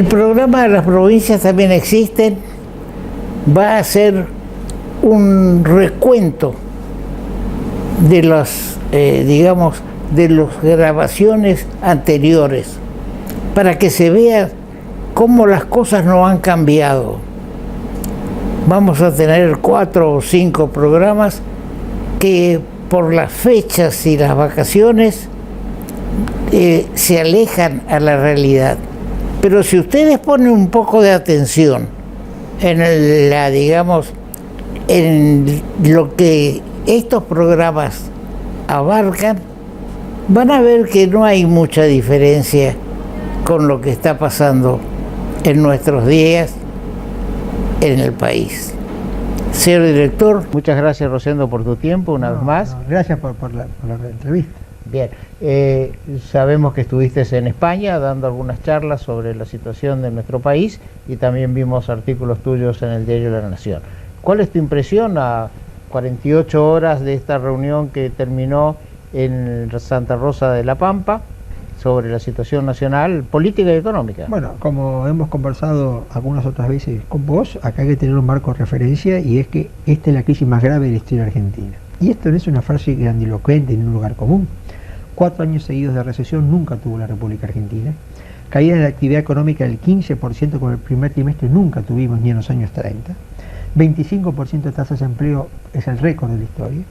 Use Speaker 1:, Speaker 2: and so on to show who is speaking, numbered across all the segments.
Speaker 1: programa de las provincias también existe, va a ser un recuento de las, digamos, de las grabaciones anteriores, para que se vea cómo las cosas no han cambiado. Vamos a tener 4 o 5 programas que por las fechas y las vacaciones se alejan a la realidad. Pero si ustedes ponen un poco de atención en digamos, en lo que estos programas abarcan, van a ver que no hay mucha diferencia con lo que está pasando en nuestros días en el país. Señor director.
Speaker 2: Muchas gracias, Rosendo, por tu tiempo una vez más.
Speaker 3: Gracias por la entrevista.
Speaker 2: Bien, sabemos que estuviste en España dando algunas charlas sobre la situación de nuestro país y también vimos artículos tuyos en el diario La Nación. ¿Cuál es tu impresión a 48 horas de esta reunión que terminó en Santa Rosa de la Pampa sobre la situación nacional, política y económica?
Speaker 3: Bueno, como hemos conversado algunas otras veces con vos, acá hay que tener un marco de referencia, y es que esta es la crisis más grave de la historia argentina. Y esto no es una frase grandilocuente en un lugar común. 4 años seguidos de recesión nunca tuvo la República Argentina. Caída de la actividad económica del 15% con el primer trimestre nunca tuvimos ni en los años 30. 25% de tasas de empleo es el récord de la historia.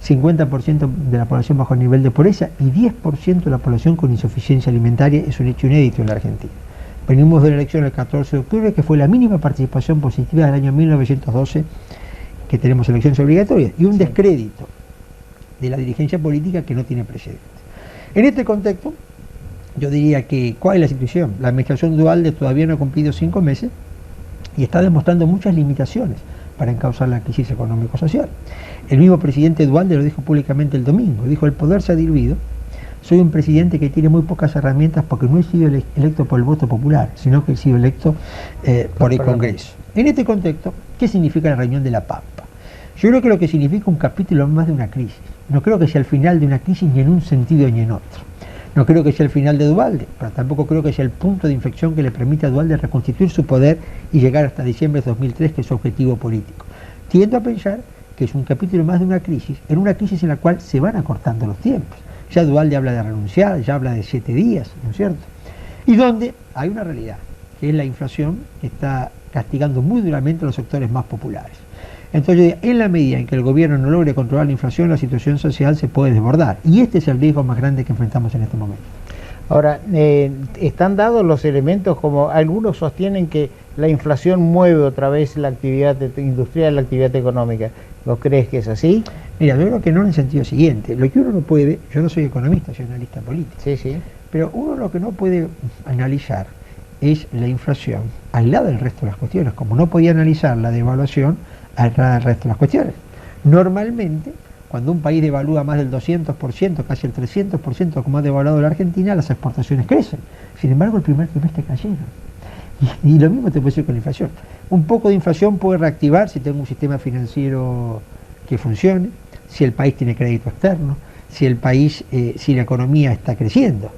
Speaker 3: 50% de la población bajo el nivel de pobreza y 10% de la población con insuficiencia alimentaria. Es un hecho inédito en la Argentina. Venimos de la elección el 14 de octubre, que fue la mínima participación positiva del año 1912, que tenemos elecciones obligatorias, y un descrédito de la dirigencia política que no tiene precedentes. En este contexto, yo diría que, ¿cuál es la situación? La administración Duhalde todavía no ha cumplido 5 meses y está demostrando muchas limitaciones para encauzar la crisis económico-social. El mismo presidente Duhalde lo dijo públicamente el domingo, dijo: el poder se ha diluido, soy un presidente que tiene muy pocas herramientas porque no he sido electo por el voto popular, sino que he sido electo por el Congreso. En este contexto, ¿qué significa la reunión de La Pampa? Yo creo que lo que significa un capítulo más de una crisis. No creo que sea el final de una crisis ni en un sentido ni en otro. No creo que sea el final de Duhalde, pero tampoco creo que sea el punto de inflexión que le permita a Duhalde reconstituir su poder y llegar hasta diciembre de 2003, que es su objetivo político. Tiendo a pensar que es un capítulo más de una crisis en la cual se van acortando los tiempos. Ya Duhalde habla de renunciar, ya habla de 7 días, ¿no es cierto? Y donde hay una realidad, que es la inflación, que está castigando muy duramente a los sectores más populares. Entonces, en la medida en que el gobierno no logre controlar la inflación, la situación social se puede desbordar. Y este es el riesgo más grande que enfrentamos en este momento.
Speaker 2: Ahora, están dados los elementos, como algunos sostienen que la inflación mueve otra vez la actividad industrial, la actividad económica. ¿Vos crees que es así?
Speaker 3: Mira, yo creo que no en el sentido siguiente. Lo que uno no puede, yo no soy economista, soy analista político.
Speaker 2: Sí, sí.
Speaker 3: Pero uno lo que no puede analizar es la inflación aislada del resto de las cuestiones, como no podía analizar la devaluación aislada del resto de las cuestiones. Normalmente, cuando un país devalúa más del 200%, casi el 300% como ha devaluado la Argentina, las exportaciones crecen. Sin embargo, el primer trimestre cayeron. Y lo mismo te puede decir con la inflación. Un poco de inflación puede reactivar si tengo un sistema financiero que funcione, si el país tiene crédito externo, si el país, si la economía está creciendo.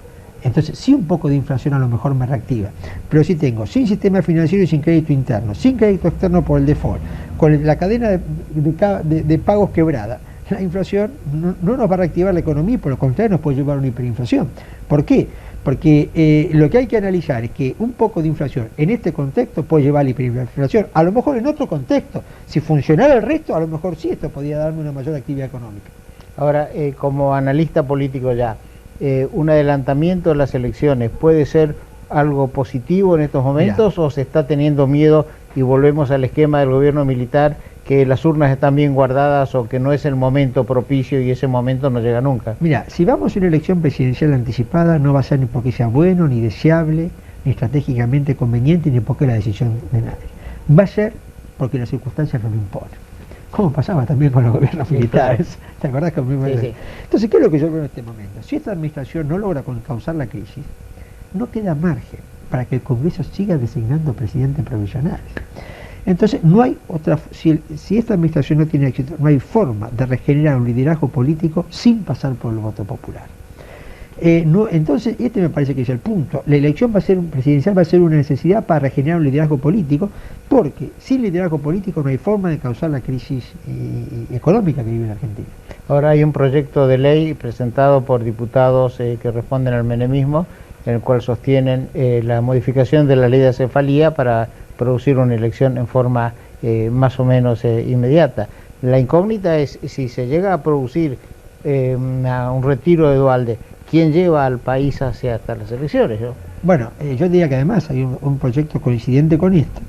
Speaker 3: Entonces, sí, un poco de inflación a lo mejor me reactiva. Pero si tengo sin sistema financiero y sin crédito interno, sin crédito externo por el default, con la cadena de pagos quebrada, la inflación no nos va a reactivar la economía, por lo contrario nos puede llevar a una hiperinflación. ¿Por qué? Porque lo que hay que analizar es que un poco de inflación en este contexto puede llevar a la hiperinflación. A lo mejor en otro contexto, si funcionara el resto, a lo mejor sí esto podría darme una mayor actividad económica.
Speaker 2: Ahora, como analista político ya, un adelantamiento de las elecciones puede ser algo positivo en estos momentos. Mirá, o se está teniendo miedo y volvemos al esquema del gobierno militar, que las urnas están bien guardadas o que no es el momento propicio y ese momento no llega nunca?
Speaker 3: Mira, si vamos a una elección presidencial anticipada, no va a ser ni porque sea bueno, ni deseable, ni estratégicamente conveniente, ni porque es la decisión de nadie. Va a ser porque las circunstancias no lo imponen. Como pasaba también con los gobiernos militares. ¿Te acordás que sí. Entonces, ¿qué es lo que yo veo en este momento? Si esta administración no logra causar la crisis, no queda margen para que el Congreso siga designando presidentes provisionales. Entonces, no hay otra, si esta administración no tiene éxito, no hay forma de regenerar un liderazgo político sin pasar por el voto popular. Entonces, este me parece que es el punto. La elección presidencial va a ser una necesidad para generar un liderazgo político, porque sin liderazgo político no hay forma de causar la crisis económica que vive la Argentina.
Speaker 2: Ahora hay un proyecto de ley presentado por diputados que responden al menemismo, en el cual sostienen la modificación de la ley de acefalía para producir una elección en forma más o menos inmediata. La incógnita es si se llega a producir un retiro de Duhalde, ¿quién lleva al país hacia hasta las elecciones, ¿no?
Speaker 3: Bueno, yo diría que además hay un proyecto coincidente con esto,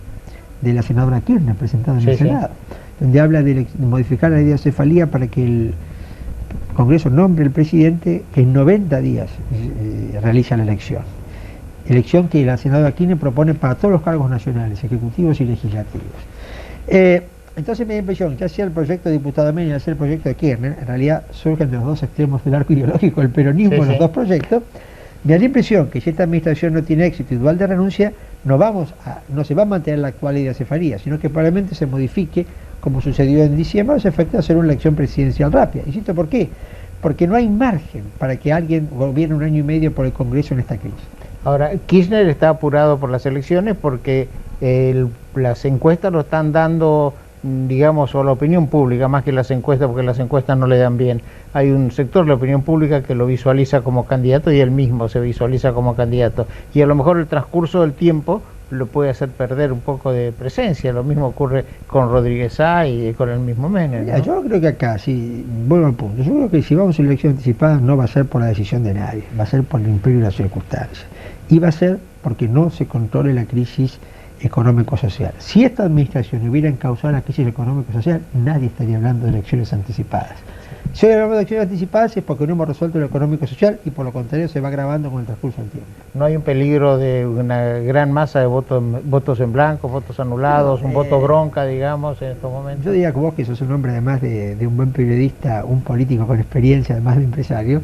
Speaker 3: de la senadora Kirchner, presentado en el Senado, donde habla de modificar la ley de acefalía para que el Congreso nombre el presidente que en 90 días realiza la elección. Elección que la senadora Kirchner propone para todos los cargos nacionales, ejecutivos y legislativos. Entonces me da la impresión que hacia el proyecto de diputado Menem y hacia el proyecto de Kirchner, en realidad surgen de los dos extremos del arco ideológico, el peronismo en los dos proyectos. Me da la impresión que si esta administración no tiene éxito y Duhalde renuncia, no se va a mantener la actual ley de acefalía, sino que probablemente se modifique, como sucedió en diciembre, a los efectos de hacer una elección presidencial rápida. Insisto, ¿por qué? Porque no hay margen para que alguien gobierne un año y medio por el Congreso en esta crisis.
Speaker 2: Ahora, Kirchner está apurado por las elecciones porque las encuestas lo están dando, digamos, o la opinión pública, más que las encuestas, porque las encuestas no le dan bien. Hay un sector de la opinión pública que lo visualiza como candidato y él mismo se visualiza como candidato. Y a lo mejor el transcurso del tiempo lo puede hacer perder un poco de presencia. Lo mismo ocurre con Rodríguez A y con el mismo Menem, ¿no?
Speaker 3: Yo creo que acá, si vuelvo al punto, yo creo que si vamos a una elección anticipada no va a ser por la decisión de nadie, va a ser por el imperio de las circunstancias. Y va a ser porque no se controle la crisis económico-social. Si esta administración hubiera encauzado la crisis económico-social, nadie estaría hablando de elecciones anticipadas. Si hoy hablamos de elecciones anticipadas es porque no hemos resuelto lo económico-social y por lo contrario se va agravando con el transcurso del tiempo.
Speaker 2: ¿No hay un peligro de una gran masa de votos en blanco, votos anulados, un voto bronca, digamos, en estos momentos?
Speaker 3: Yo diría que vos, que sos un hombre además de un buen periodista, un político con experiencia, además de empresario,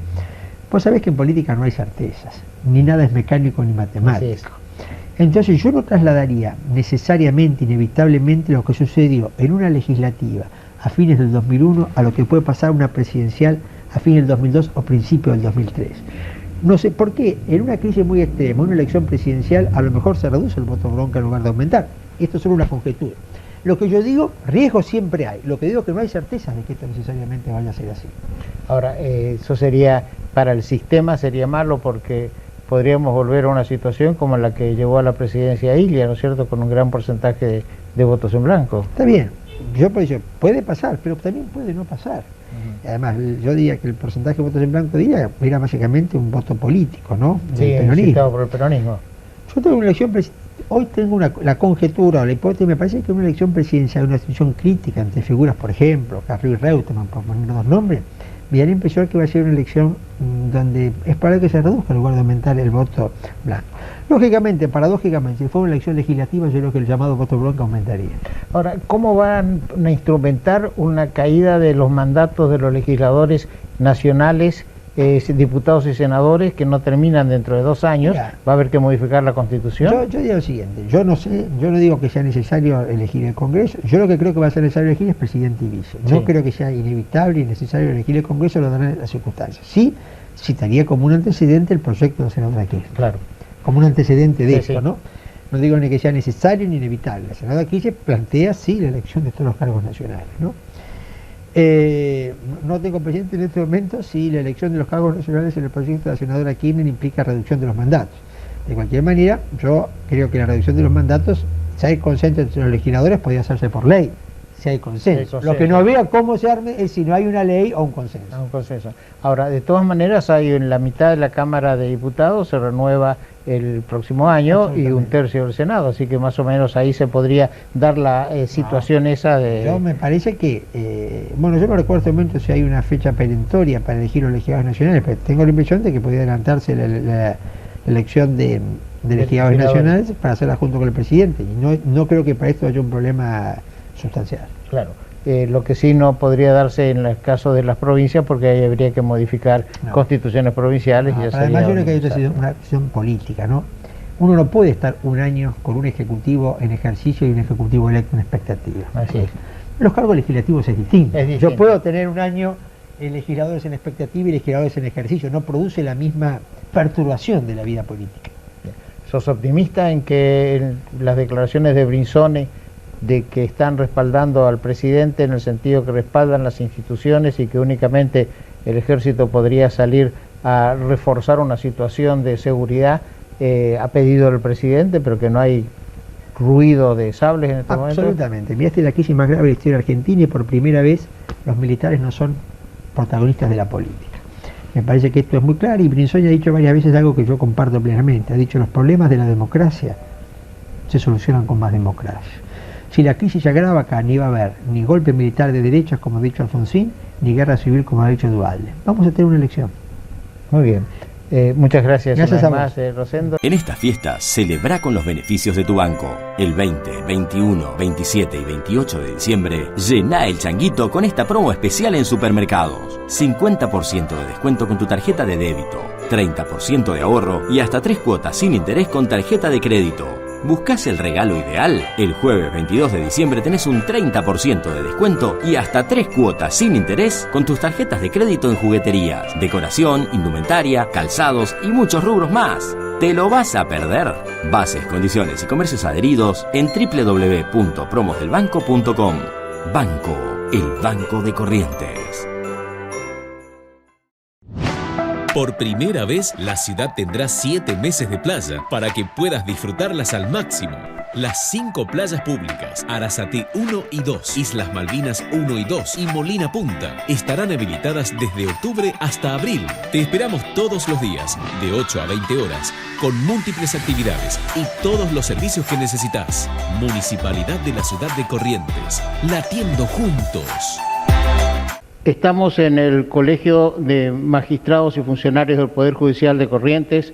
Speaker 3: vos sabés que en política no hay certezas, ni nada es mecánico ni matemático. Entonces yo no trasladaría necesariamente, inevitablemente, lo que sucedió en una legislativa a fines del 2001 a lo que puede pasar una presidencial a fines del 2002 o principio del 2003. No sé por qué, en una crisis muy extrema, una elección presidencial, a lo mejor se reduce el voto bronca en lugar de aumentar. Esto es solo una conjetura. Lo que yo digo, riesgo siempre hay. Lo que digo es que no hay certezas de que esto necesariamente vaya a ser así.
Speaker 2: Ahora, eso sería, para el sistema sería malo porque podríamos volver a una situación como la que llevó a la presidencia a Ilia, ¿no es cierto?, con un gran porcentaje de votos en blanco.
Speaker 3: Está bien, yo por eso, puede pasar, pero también puede no pasar. Además, yo diría que el porcentaje de votos en blanco era básicamente un voto político, ¿no?
Speaker 2: Sí, incitado por el peronismo.
Speaker 3: Yo tengo una elección hoy tengo la conjetura o la hipótesis, me parece que una elección presidencial, una situación crítica ante figuras, por ejemplo, Carrillo y Reutemann, por poner dos nombres, me da la impresión que va a ser una elección donde es probable que se reduzca en lugar de aumentar el voto blanco. Lógicamente, paradójicamente, si fuera una elección legislativa, yo creo que el llamado voto blanco aumentaría.
Speaker 2: Ahora, ¿cómo van a instrumentar una caída de los mandatos de los legisladores nacionales, diputados y senadores, que no terminan dentro de 2 años? Mira, ¿va a haber que modificar la Constitución?
Speaker 3: Yo digo lo siguiente, yo no sé, yo no digo que sea necesario elegir el Congreso, yo lo que creo que va a ser necesario elegir es presidente y vice. No creo que sea inevitable y necesario elegir el Congreso, lo darán las circunstancias. Sí, citaría como un antecedente el proyecto de la senadora Kirchner. Claro. Como un antecedente de esto, ¿no? No digo ni que sea necesario ni inevitable. La senadora Kirchner plantea, sí, la elección de todos los cargos nacionales, ¿no? No tengo presente en este momento si la elección de los cargos nacionales en el proyecto de la senadora Kirchner implica reducción de los mandatos. De cualquier manera, yo creo que la reducción de los mandatos, si hay consenso entre los legisladores, podría hacerse por ley, si hay consenso. Lo que no veo cómo se arme es si no hay una ley o un consenso.
Speaker 2: Un consenso. Ahora, de todas maneras, hay en la mitad de la Cámara de Diputados, se renueva el próximo año y 1/3 del Senado, así que más o menos ahí se podría dar la situación esa de...
Speaker 3: Yo me parece que, bueno, yo no recuerdo en este momento si hay una fecha perentoria para elegir los legisladores nacionales, pero tengo la impresión de que podría adelantarse la elección de legisladores nacionales para hacerla junto con el presidente, y no creo que para esto haya un problema sustancial.
Speaker 2: Claro. Lo que sí no podría darse en el caso de las provincias, porque ahí habría que modificar constituciones provinciales. Y
Speaker 3: además yo creo que hay una decisión política, ¿no? Uno no puede estar un año con un ejecutivo en ejercicio y un ejecutivo electo en expectativa.
Speaker 2: Así es.
Speaker 3: Los cargos legislativos es distinto.
Speaker 2: Es distinto.
Speaker 3: Yo puedo tener un año El legislador es en expectativa y el legislador es en ejercicio, no produce la misma perturbación de la vida política.
Speaker 2: ¿Sos optimista en que las declaraciones de Brinsone de que están respaldando al presidente en el sentido que respaldan las instituciones y que únicamente el ejército podría salir a reforzar una situación de seguridad, ha pedido el presidente, pero que no hay ruido de sables en este momento?
Speaker 3: Absolutamente. Mira, esta es la crisis más grave de la historia argentina y por primera vez los militares no son protagonistas de la política. Me parece que esto es muy claro y Brinsone ha dicho varias veces algo que yo comparto plenamente. Ha dicho: los problemas de la democracia se solucionan con más democracia. Si la crisis se agrava acá, ni va a haber ni golpe militar de derechas, como ha dicho Alfonsín, ni guerra civil, como ha dicho Duhalde. Vamos a tener una elección.
Speaker 2: Muy bien. Muchas gracias.
Speaker 3: Gracias a
Speaker 2: más, Rosendo.
Speaker 4: En esta fiesta, celebra con los beneficios de tu banco. El 20, 21, 27 y 28 de diciembre, llená el changuito con esta promo especial en supermercados. 50% de descuento con tu tarjeta de débito, 30% de ahorro y hasta 3 cuotas sin interés con tarjeta de crédito. ¿Buscás el regalo ideal? El jueves 22 de diciembre tenés un 30% de descuento y hasta 3 cuotas sin interés con tus tarjetas de crédito en jugueterías, decoración, indumentaria, calzados y muchos rubros más. ¿Te lo vas a perder? Bases, condiciones y comercios adheridos en www.promosdelbanco.com. Banco, el banco de Corrientes.
Speaker 5: Por primera vez, la ciudad tendrá 7 meses de playa para que puedas disfrutarlas al máximo. Las 5 playas públicas, Arasatí 1 y 2, Islas Malvinas 1 y 2 y Molina Punta estarán habilitadas desde octubre hasta abril. Te esperamos todos los días, de 8 a 20 horas, con múltiples actividades y todos los servicios que necesitas. Municipalidad de la Ciudad de Corrientes, latiendo juntos.
Speaker 2: Estamos en el Colegio de Magistrados y Funcionarios del Poder Judicial de Corrientes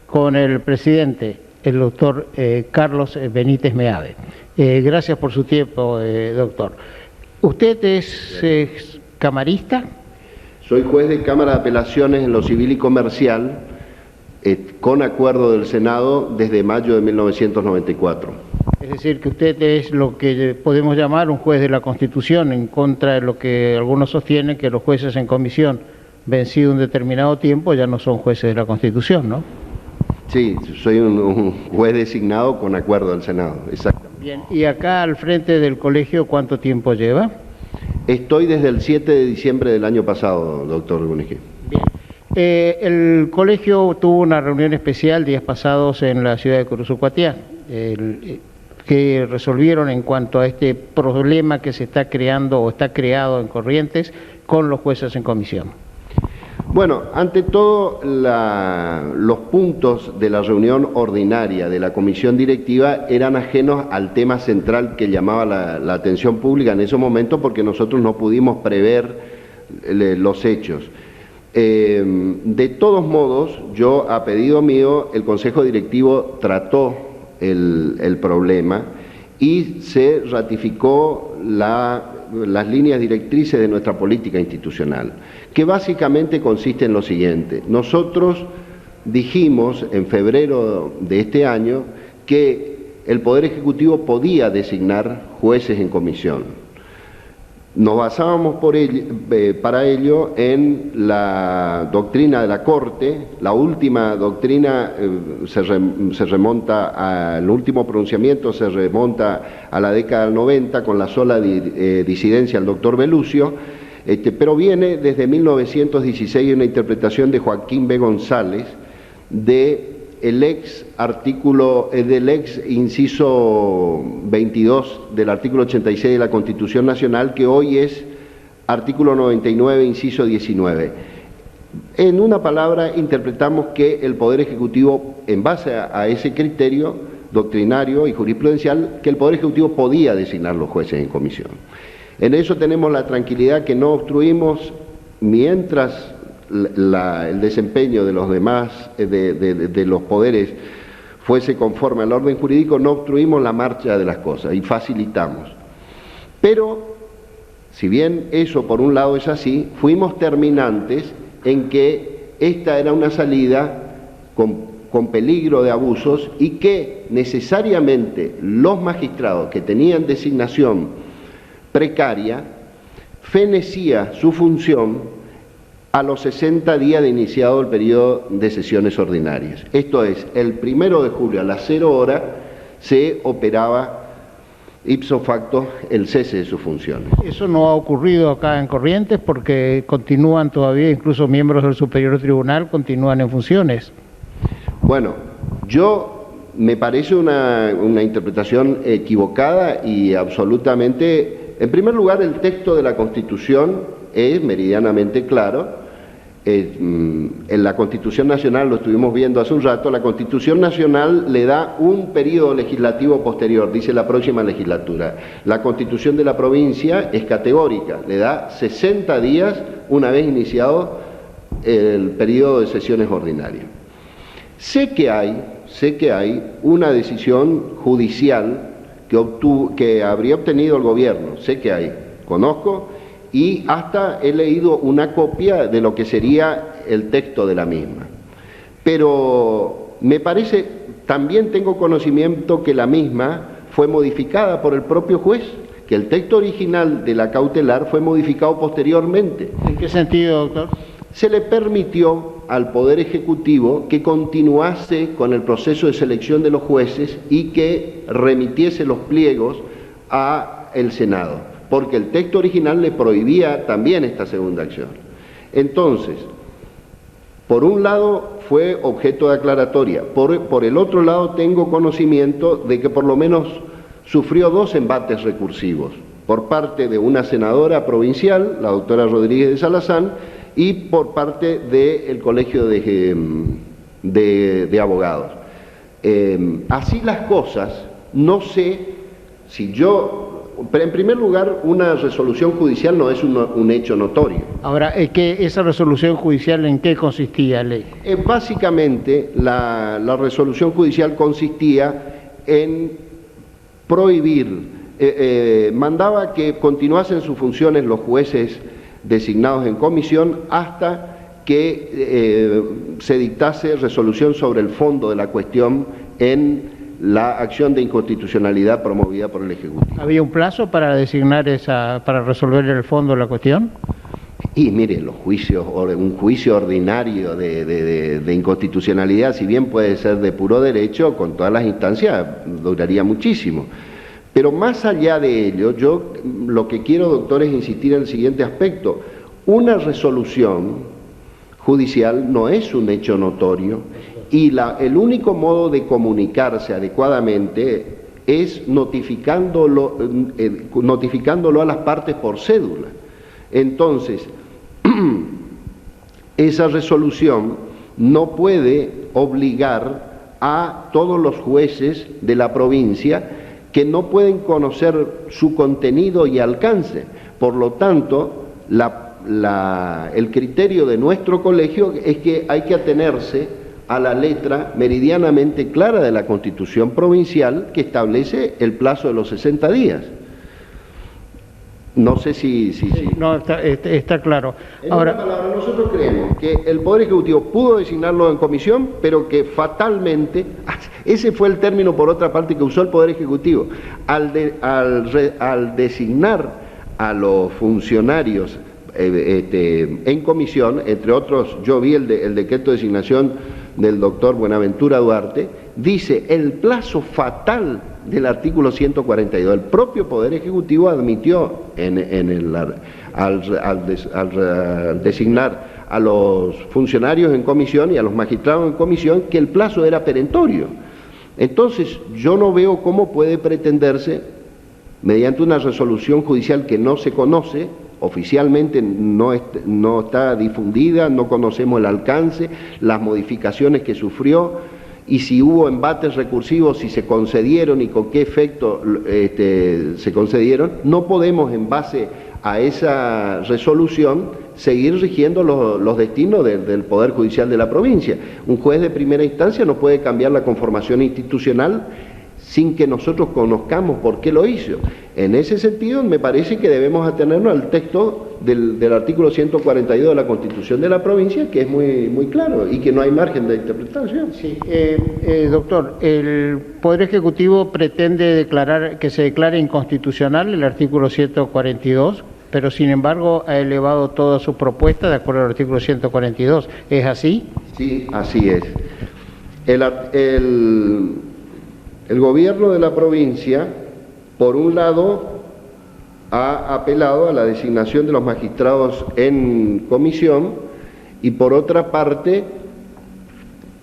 Speaker 2: con el presidente, el doctor Carlos Benítez Meade. Gracias por su tiempo, doctor. ¿Usted es camarista?
Speaker 6: Soy juez de Cámara de Apelaciones en lo civil y comercial, con acuerdo del Senado desde mayo de 1994.
Speaker 2: Es decir, que usted es lo que podemos llamar un juez de la Constitución, en contra de lo que algunos sostienen, que los jueces en comisión, vencido un determinado tiempo, ya no son jueces de la Constitución, ¿no?
Speaker 6: Sí, soy un juez designado con acuerdo del Senado, exactamente.
Speaker 2: Bien, ¿y acá al frente del colegio cuánto tiempo lleva?
Speaker 6: Estoy desde el 7 de diciembre del año pasado, doctor Gunigi.
Speaker 2: Bien. El colegio tuvo una reunión especial días pasados en la ciudad de Curuzucuatiá, que resolvieron en cuanto a este problema que se está creando o está creado en Corrientes con los jueces en comisión.
Speaker 6: Bueno, ante todo, los puntos de la reunión ordinaria de la comisión directiva eran ajenos al tema central que llamaba la atención pública en ese momento, porque nosotros no pudimos prever los hechos. De todos modos, yo, a pedido mío, el Consejo Directivo trató el problema y se ratificó las líneas directrices de nuestra política institucional, que básicamente consiste en lo siguiente. Nosotros dijimos en febrero de este año que el Poder Ejecutivo podía designar jueces en comisión. Nos basábamos para ello en la doctrina de la Corte. La última doctrina se remonta al último pronunciamiento, se remonta a la década del 90 con la sola disidencia del doctor Belucio, pero viene desde 1916 una interpretación de Joaquín B. González del ex inciso 22 del artículo 86 de la Constitución Nacional, que hoy es artículo 99, inciso 19. En una palabra, interpretamos que el Poder Ejecutivo, en base a ese criterio doctrinario y jurisprudencial, que el Poder Ejecutivo podía designar los jueces en comisión. En eso tenemos la tranquilidad que no obstruimos mientras el desempeño de los demás, de los poderes, fuese conforme al orden jurídico, no obstruimos la marcha de las cosas y facilitamos. Pero, si bien eso por un lado es así, fuimos terminantes en que esta era una salida con peligro de abusos y que necesariamente los magistrados que tenían designación precaria fenecía su función a los 60 días de iniciado el periodo de sesiones ordinarias. Esto es, el 1 de julio a las 0 horas se operaba ipso facto el cese de sus funciones.
Speaker 2: Eso no ha ocurrido acá en Corrientes porque continúan todavía, incluso miembros del Superior Tribunal continúan en funciones.
Speaker 6: Bueno, me parece una interpretación equivocada y absolutamente. En primer lugar, el texto de la Constitución es meridianamente claro. En la Constitución Nacional, lo estuvimos viendo hace un rato, la Constitución Nacional le da un periodo legislativo posterior, dice la próxima legislatura. La Constitución de la provincia es categórica, le da 60 días una vez iniciado el periodo de sesiones ordinarias. Sé que hay una decisión judicial que habría obtenido el gobierno, sé que hay, conozco, y hasta he leído una copia de lo que sería el texto de la misma. Pero me parece, también tengo conocimiento que la misma fue modificada por el propio juez, que el texto original de la cautelar fue modificado posteriormente.
Speaker 2: ¿En qué sentido, doctor?
Speaker 6: Se le permitió al Poder Ejecutivo que continuase con el proceso de selección de los jueces y que remitiese los pliegos al Senado, porque el texto original le prohibía también esta segunda acción. Entonces, por un lado fue objeto de aclaratoria, por el otro lado tengo conocimiento de que por lo menos sufrió 2 embates recursivos, por parte de una senadora provincial, la doctora Rodríguez de Salazán, y por parte del Colegio de Abogados. Así las cosas, no sé si pero en primer lugar, una resolución judicial no es un hecho notorio.
Speaker 2: Ahora, ¿esa resolución judicial en qué consistía, Ley?
Speaker 6: Básicamente, la resolución judicial consistía en prohibir, mandaba que continuasen sus funciones los jueces designados en comisión hasta que se dictase resolución sobre el fondo de la cuestión en la acción de inconstitucionalidad promovida por el Ejecutivo.
Speaker 2: ¿Había un plazo para designar para resolver el fondo de la cuestión?
Speaker 6: Y mire, un juicio ordinario de inconstitucionalidad, si bien puede ser de puro derecho, con todas las instancias, duraría muchísimo. Pero más allá de ello, yo lo que quiero, doctor, es insistir en el siguiente aspecto. Una resolución judicial no es un hecho notorio y el único modo de comunicarse adecuadamente es notificándolo a las partes por cédula. Entonces, esa resolución no puede obligar a todos los jueces de la provincia que no pueden conocer su contenido y alcance. Por lo tanto, el criterio de nuestro colegio es que hay que atenerse a la letra meridianamente clara de la Constitución provincial que establece el plazo de los 60 días. No sé si...
Speaker 2: No, está claro.
Speaker 6: En una palabra, nosotros creemos que el Poder Ejecutivo pudo designarlo en comisión, pero que fatalmente, ese fue el término por otra parte que usó el Poder Ejecutivo, al designar a los funcionarios en comisión, entre otros, yo vi el decreto de designación del doctor Buenaventura Duarte, dice el plazo fatal del artículo 142. El propio Poder Ejecutivo admitió al designar a los funcionarios en comisión y a los magistrados en comisión que el plazo era perentorio. Entonces, yo no veo cómo puede pretenderse, mediante una resolución judicial que no se conoce, oficialmente no está difundida, no conocemos el alcance, las modificaciones que sufrió y si hubo embates recursivos, si se concedieron y con qué efecto se concedieron, no podemos en base a esa resolución seguir rigiendo los destinos del Poder Judicial de la provincia. Un juez de primera instancia no puede cambiar la conformación institucional sin que nosotros conozcamos por qué lo hizo. En ese sentido, me parece que debemos atenernos al texto del artículo 142 de la Constitución de la provincia, que es muy, muy claro y que no hay margen de interpretación.
Speaker 2: Sí, doctor, el Poder Ejecutivo pretende que se declare inconstitucional el artículo 142. pero sin embargo ha elevado toda su propuesta de acuerdo al artículo 142. ¿Es así?
Speaker 6: Sí, así es. El gobierno de la provincia, por un lado, ha apelado a la designación de los magistrados en comisión y por otra parte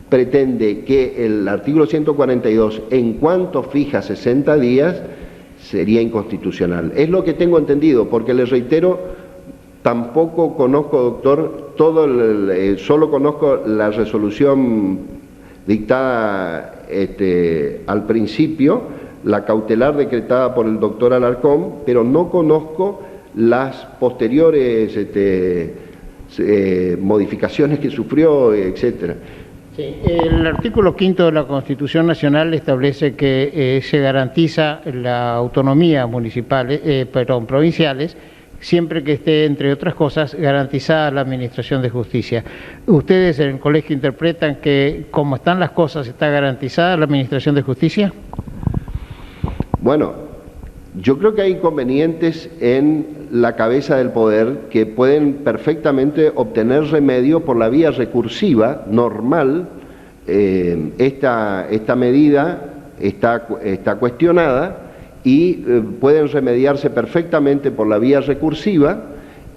Speaker 6: pretende que el artículo 142, en cuanto fija 60 días, sería inconstitucional. Es lo que tengo entendido, porque les reitero, tampoco conozco, doctor, solo conozco la resolución dictada al principio, la cautelar decretada por el doctor Alarcón, pero no conozco las posteriores modificaciones que sufrió, etcétera.
Speaker 2: Sí, el artículo 5 de la Constitución Nacional establece que se garantiza la autonomía provinciales, siempre que esté, entre otras cosas, garantizada la administración de justicia. ¿Ustedes en el colegio interpretan que, como están las cosas, está garantizada la administración de justicia?
Speaker 6: Bueno, yo creo que hay inconvenientes en la cabeza del poder que pueden perfectamente obtener remedio por la vía recursiva normal. Esta medida está cuestionada y pueden remediarse perfectamente por la vía recursiva,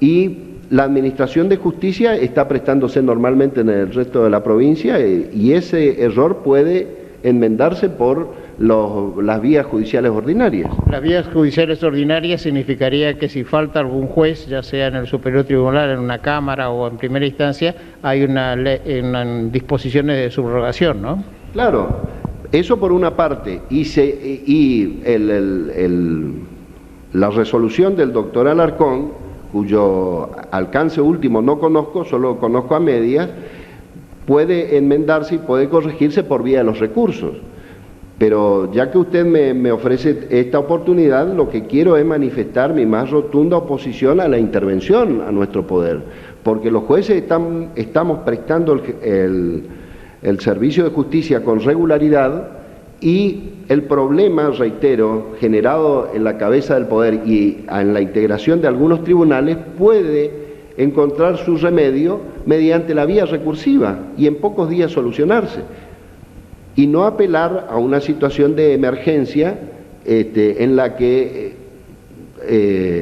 Speaker 6: y la administración de justicia está prestándose normalmente en el resto de la provincia, y ese error puede enmendarse por las vías judiciales ordinarias.
Speaker 2: Las vías judiciales ordinarias significaría que si falta algún juez, ya sea en el Superior Tribunal, en una Cámara o en primera instancia, hay unas disposiciones de subrogación, ¿no?
Speaker 6: Claro, eso por una parte, la resolución del doctor Alarcón, cuyo alcance último no conozco, solo conozco a medias, puede enmendarse y puede corregirse por vía de los recursos. Pero ya que usted me ofrece esta oportunidad, lo que quiero es manifestar mi más rotunda oposición a la intervención a nuestro poder, porque los jueces estamos prestando el servicio de justicia con regularidad, y el problema, reitero, generado en la cabeza del poder y en la integración de algunos tribunales puede encontrar su remedio mediante la vía recursiva y en pocos días solucionarse, y no apelar a una situación de emergencia en la que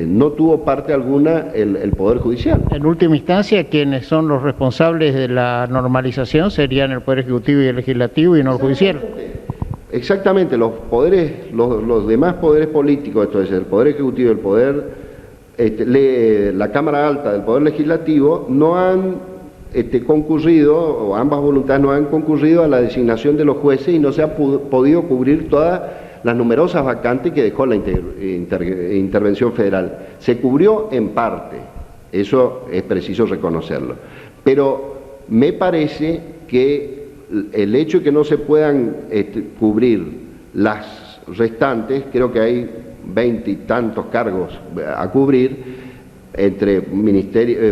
Speaker 6: no tuvo parte alguna el Poder Judicial.
Speaker 2: En última instancia, quienes son los responsables de la normalización serían el Poder Ejecutivo y el Legislativo, y no el Judicial.
Speaker 6: Exactamente, los demás poderes políticos, esto es el Poder Ejecutivo y el Poder, la Cámara Alta del Poder Legislativo, no han concurrido, o ambas voluntades no han concurrido a la designación de los jueces, y no se ha podido cubrir todas las numerosas vacantes que dejó la intervención federal. Se cubrió en parte, eso es preciso reconocerlo, pero me parece que el hecho de que no se puedan cubrir las restantes, creo que hay 20 y tantos cargos a cubrir, entre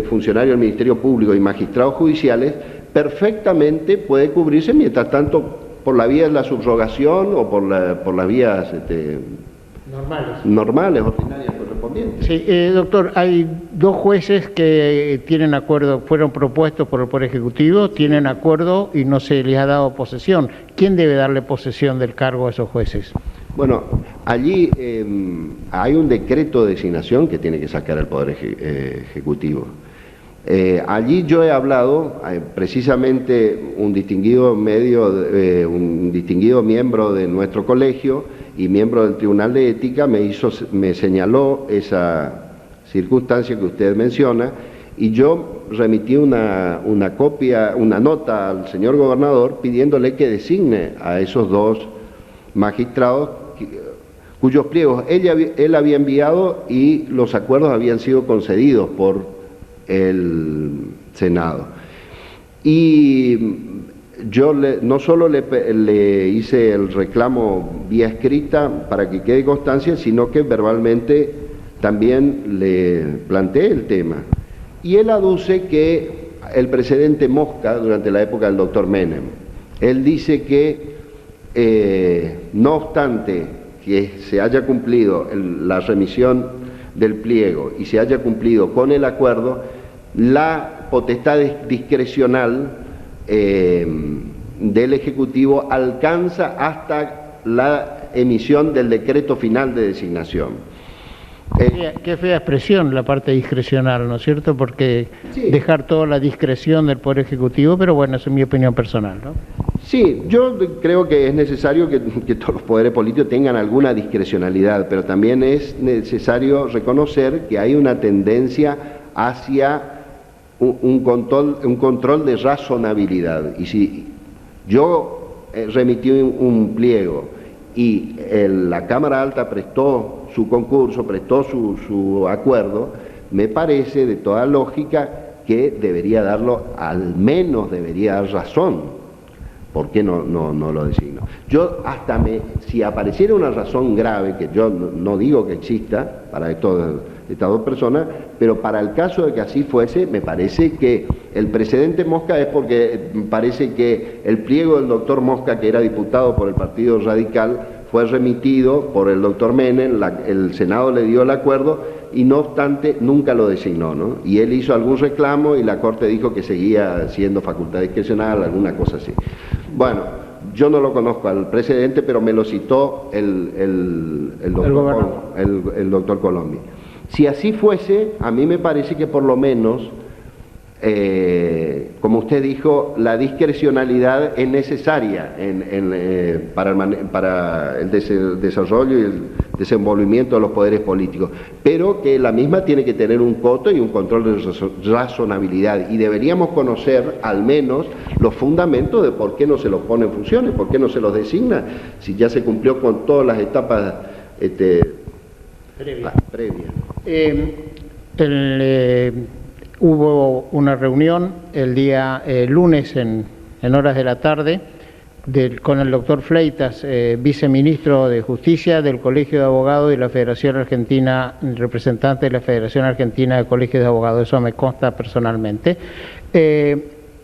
Speaker 6: funcionarios del Ministerio Público y magistrados judiciales, perfectamente puede cubrirse, mientras tanto, por la vía de la subrogación o por las vías normales, ordinarias correspondientes.
Speaker 2: Sí, doctor, hay dos jueces que tienen acuerdo, fueron propuestos por el Poder Ejecutivo, tienen acuerdo y no se les ha dado posesión. ¿Quién debe darle posesión del cargo a esos jueces?
Speaker 6: Bueno, allí hay un decreto de designación que tiene que sacar el Poder Ejecutivo. Allí yo he hablado, precisamente un distinguido miembro de nuestro colegio y miembro del Tribunal de Ética me señaló esa circunstancia que usted menciona, y yo remití una nota al señor gobernador pidiéndole que designe a esos dos magistrados cuyos pliegos él había enviado y los acuerdos habían sido concedidos por el Senado. Y yo no solo le hice el reclamo vía escrita para que quede constancia, sino que verbalmente también le planteé el tema. Y él aduce que el presidente Mosca, durante la época del doctor Menem, él dice que no obstante que se haya cumplido la remisión del pliego y se haya cumplido con el acuerdo, la potestad discrecional del Ejecutivo alcanza hasta la emisión del decreto final de designación.
Speaker 2: Qué fea expresión la parte discrecional, ¿no es cierto? Porque sí, dejar toda la discreción del Poder Ejecutivo, pero bueno, eso es mi opinión personal, ¿no?
Speaker 6: Sí, yo creo que es necesario que todos los poderes políticos tengan alguna discrecionalidad, pero también es necesario reconocer que hay una tendencia hacia un control de razonabilidad. Y si yo remití un pliego y la Cámara Alta prestó su concurso, prestó su acuerdo, me parece de toda lógica que debería darlo, al menos debería dar razón. ¿Por qué no lo designo? Yo si apareciera una razón grave, que yo no digo que exista para estas dos personas, pero para el caso de que así fuese, me parece que el precedente Mosca es porque parece que el pliego del doctor Mosca, que era diputado por el Partido Radical, fue remitido por el doctor Menem, el Senado le dio el acuerdo y no obstante nunca lo designó, ¿no? Y él hizo algún reclamo y la Corte dijo que seguía siendo facultad discrecional, alguna cosa así. Bueno, yo no lo conozco al precedente, pero me lo citó el doctor Colombi. Si así fuese, a mí me parece que por lo menos, como usted dijo, la discrecionalidad es necesaria para el desarrollo y el desenvolvimiento de los poderes políticos, pero que la misma tiene que tener un coto y un control de razonabilidad, y deberíamos conocer al menos los fundamentos de por qué no se los pone en funciones, por qué no se los designa, si ya se cumplió con todas las etapas previas.
Speaker 2: Hubo una reunión el día lunes en horas de la tarde con el doctor Fleitas, viceministro de Justicia del Colegio de Abogados de la Federación Argentina, representante de la Federación Argentina de Colegios de Abogados, eso me consta personalmente,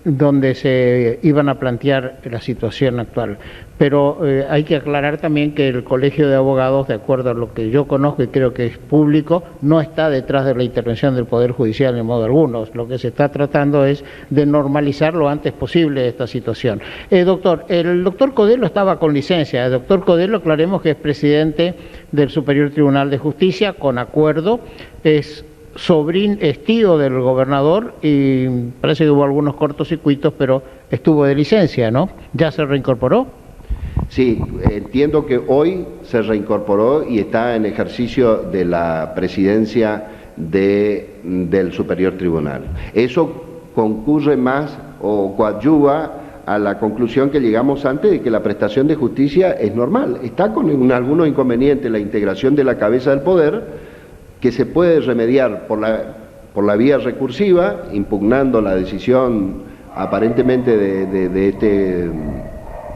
Speaker 2: donde se iban a plantear la situación actual. Pero hay que aclarar también que el Colegio de Abogados, de acuerdo a lo que yo conozco y creo que es público, no está detrás de la intervención del Poder Judicial en modo alguno. Lo que se está tratando es de normalizar lo antes posible esta situación. Doctor, el doctor Codelo estaba con licencia. El doctor Codelo, aclaremos que es presidente del Superior Tribunal de Justicia, con acuerdo, es tío del gobernador y parece que hubo algunos cortocircuitos, pero estuvo de licencia, ¿no? ¿Ya se reincorporó?
Speaker 6: Sí, entiendo que hoy se reincorporó y está en ejercicio de la presidencia del Superior Tribunal. Eso concurre más o coadyuva a la conclusión que llegamos antes de que la prestación de justicia es normal. Está con algunos inconvenientes la integración de la cabeza del poder, que se puede remediar por la vía recursiva, impugnando la decisión aparentemente de este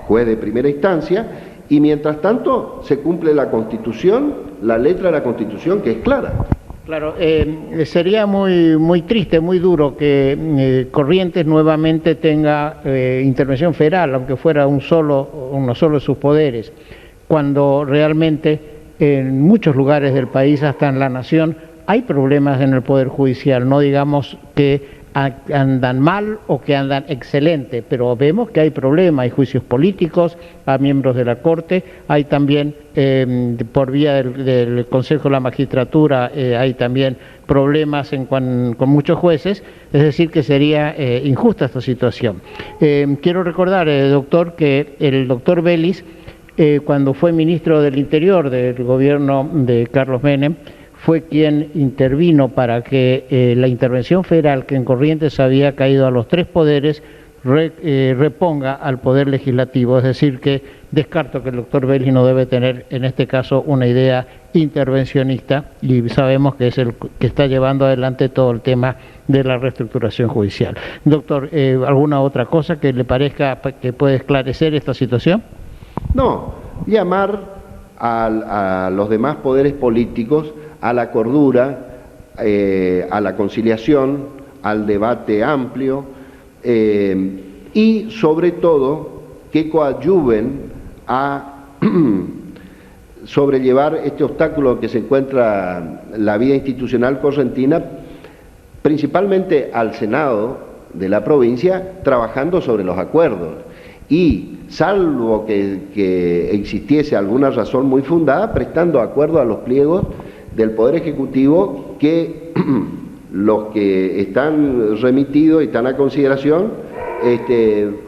Speaker 6: juez de primera instancia, y mientras tanto se cumple la Constitución, la letra de la Constitución, que es clara.
Speaker 2: Claro, sería muy triste, muy duro que Corrientes nuevamente tenga intervención federal, aunque fuera uno solo de sus poderes, cuando realmente en muchos lugares del país, hasta en la nación, hay problemas en el Poder Judicial, no digamos que andan mal o que andan excelente, pero vemos que hay problemas, hay juicios políticos a miembros de la Corte, hay también por vía del Consejo de la Magistratura, hay también problemas con muchos jueces, es decir que sería injusta esta situación. Quiero recordar, doctor, que el doctor Vélez, cuando fue ministro del Interior del gobierno de Carlos Menem, fue quien intervino para que la intervención federal, que en Corrientes había caído a los tres poderes, reponga al Poder Legislativo. Es decir, que descarto que el doctor Vélez no debe tener en este caso una idea intervencionista, y sabemos que es el que está llevando adelante todo el tema de la reestructuración judicial. Doctor, ¿alguna otra cosa que le parezca que puede esclarecer esta situación?
Speaker 6: No, llamar a los demás poderes políticos a la cordura, a la conciliación, al debate amplio y sobre todo que coadyuven a sobrellevar este obstáculo que se encuentra la vida institucional correntina, principalmente al Senado de la provincia, trabajando sobre los acuerdos. Y salvo que existiese alguna razón muy fundada, prestando acuerdo a los pliegos del Poder Ejecutivo, que los que están remitidos y están a consideración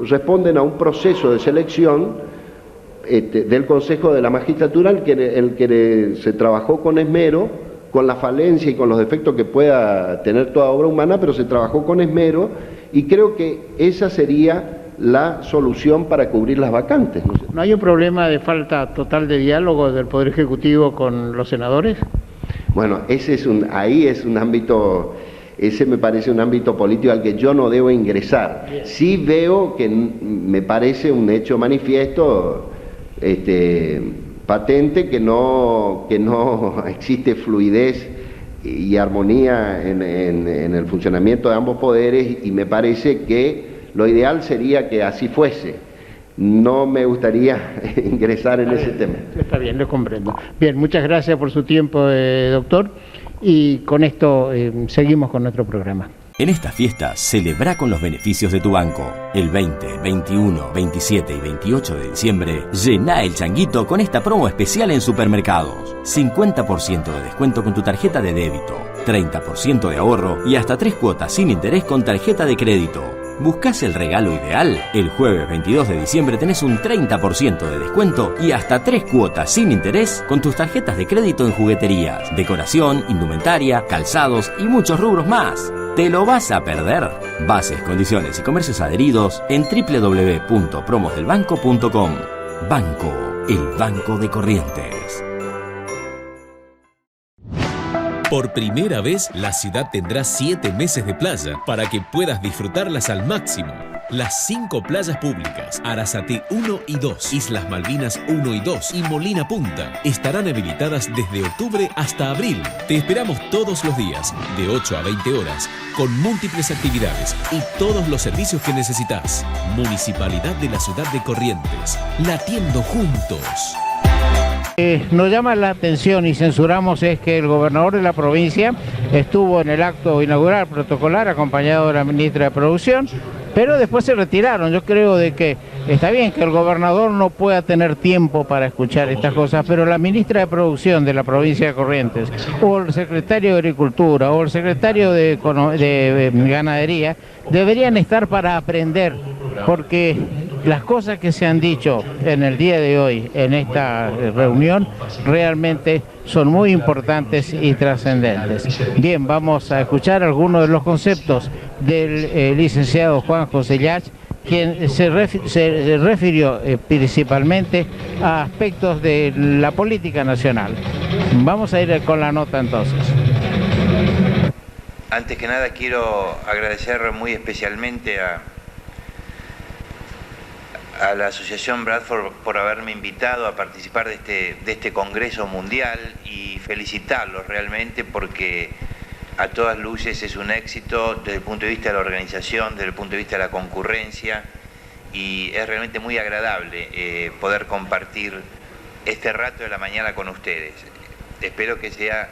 Speaker 6: responden a un proceso de selección del Consejo de la Magistratura, en el que se trabajó con esmero, con la falencia y con los defectos que pueda tener toda obra humana, pero se trabajó con esmero, y creo que esa sería la solución para cubrir las vacantes.
Speaker 2: ¿No hay un problema de falta total de diálogo del Poder Ejecutivo con los senadores?
Speaker 6: Bueno, ahí es un ámbito, ese me parece un ámbito político al que yo no debo ingresar. Sí veo que me parece un hecho manifiesto, patente, que no existe fluidez y armonía en el funcionamiento de ambos poderes, y me parece que lo ideal sería que así fuese. No me gustaría ingresar en ese tema.
Speaker 2: Está bien, lo comprendo. Bien, muchas gracias por su tiempo, doctor, y con esto seguimos con nuestro programa.
Speaker 4: En esta fiesta, celebra con los beneficios de tu banco. El 20, 21, 27 y 28 de diciembre, llená el changuito con esta promo especial en supermercados. 50% de descuento con tu tarjeta de débito, 30% de ahorro y hasta 3 cuotas sin interés con tarjeta de crédito. ¿Buscás el regalo ideal? El jueves 22 de diciembre tenés un 30% de descuento y hasta 3 cuotas sin interés con tus tarjetas de crédito en jugueterías, decoración, indumentaria, calzados y muchos rubros más. ¿Te lo vas a perder? Bases, condiciones y comercios adheridos en www.promosdelbanco.com. Banco, el banco de Corrientes.
Speaker 5: Por primera vez, la ciudad tendrá 7 meses de playa para que puedas disfrutarlas al máximo. Las 5 playas públicas, Arasate 1 y 2, Islas Malvinas 1 y 2 y Molina Punta estarán habilitadas desde octubre hasta abril. Te esperamos todos los días, de 8 a 20 horas, con múltiples actividades y todos los servicios que necesitas. Municipalidad de la Ciudad de Corrientes, latiendo juntos.
Speaker 2: Nos llama la atención y censuramos es que el gobernador de la provincia estuvo en el acto inaugural protocolar acompañado de la ministra de Producción, pero después se retiraron. Yo creo de que está bien que el gobernador no pueda tener tiempo para escuchar estas cosas, pero la ministra de Producción de la provincia de Corrientes, o el secretario de Agricultura, o el secretario de Ganadería, deberían estar para aprender, porque las cosas que se han dicho en el día de hoy, en esta reunión, realmente son muy importantes y trascendentes. Bien, vamos a escuchar algunos de los conceptos del licenciado Juan José Llach, quien se refirió principalmente a aspectos de la política nacional. Vamos a ir con la nota entonces.
Speaker 7: Antes que nada quiero agradecer muy especialmente a la Asociación Bradford por haberme invitado a participar de este Congreso Mundial y felicitarlos realmente porque a todas luces es un éxito desde el punto de vista de la organización, desde el punto de vista de la concurrencia, y es realmente muy agradable poder compartir este rato de la mañana con ustedes. Espero que sea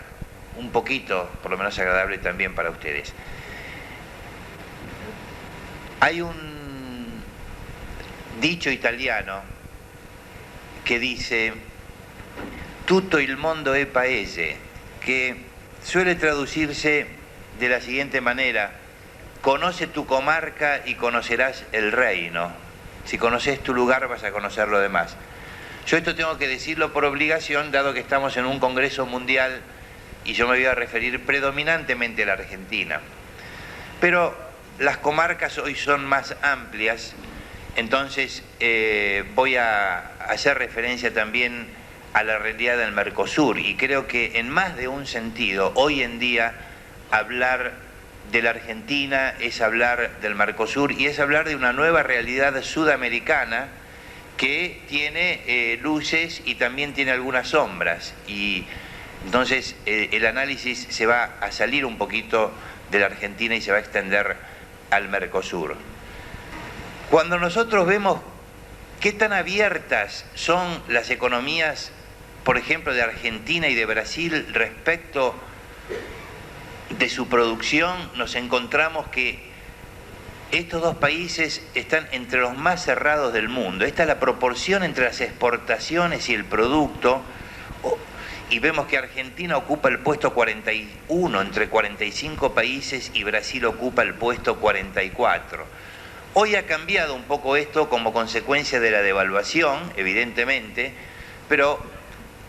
Speaker 7: un poquito, por lo menos agradable también para ustedes. Hay un dicho italiano que dice tutto il mondo è paese, que suele traducirse de la siguiente manera: conoce tu comarca y conocerás el reino. Si conoces tu lugar vas a conocer lo demás. Yo esto tengo que decirlo por obligación, dado que estamos en un congreso mundial y yo me voy a referir predominantemente a la Argentina. Pero las comarcas hoy son más amplias. Entonces voy a hacer referencia también a la realidad del Mercosur, y creo que en más de un sentido hoy en día hablar de la Argentina es hablar del Mercosur y es hablar de una nueva realidad sudamericana que tiene luces y también tiene algunas sombras, y entonces el análisis se va a salir un poquito de la Argentina y se va a extender al Mercosur. Cuando nosotros vemos qué tan abiertas son las economías por ejemplo, de Argentina y de Brasil respecto de su producción, nos encontramos que estos dos países están entre los más cerrados del mundo. Esta es la proporción entre las exportaciones y el producto, y vemos que Argentina ocupa el puesto 41 entre 45 países y Brasil ocupa el puesto 44. Hoy ha cambiado un poco esto como consecuencia de la devaluación, evidentemente, pero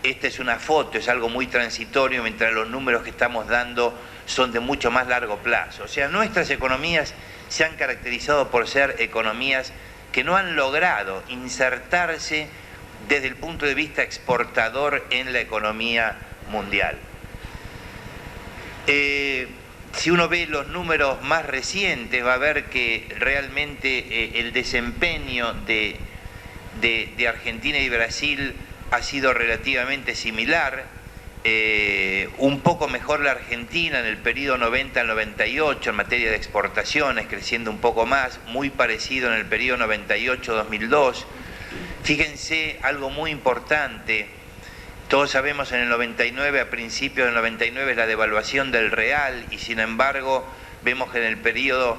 Speaker 7: esta es una foto, es algo muy transitorio, mientras los números que estamos dando son de mucho más largo plazo. O sea, nuestras economías se han caracterizado por ser economías que no han logrado insertarse desde el punto de vista exportador en la economía mundial. Si uno ve los números más recientes, va a ver que realmente el desempeño de Argentina y Brasil ha sido relativamente similar. Un poco mejor la Argentina en el periodo 90 al 98 en materia de exportaciones, creciendo un poco más, muy parecido en el periodo 98-2002. Fíjense algo muy importante, todos sabemos en el 99, a principios del 99, la devaluación del real, y sin embargo vemos que en el periodo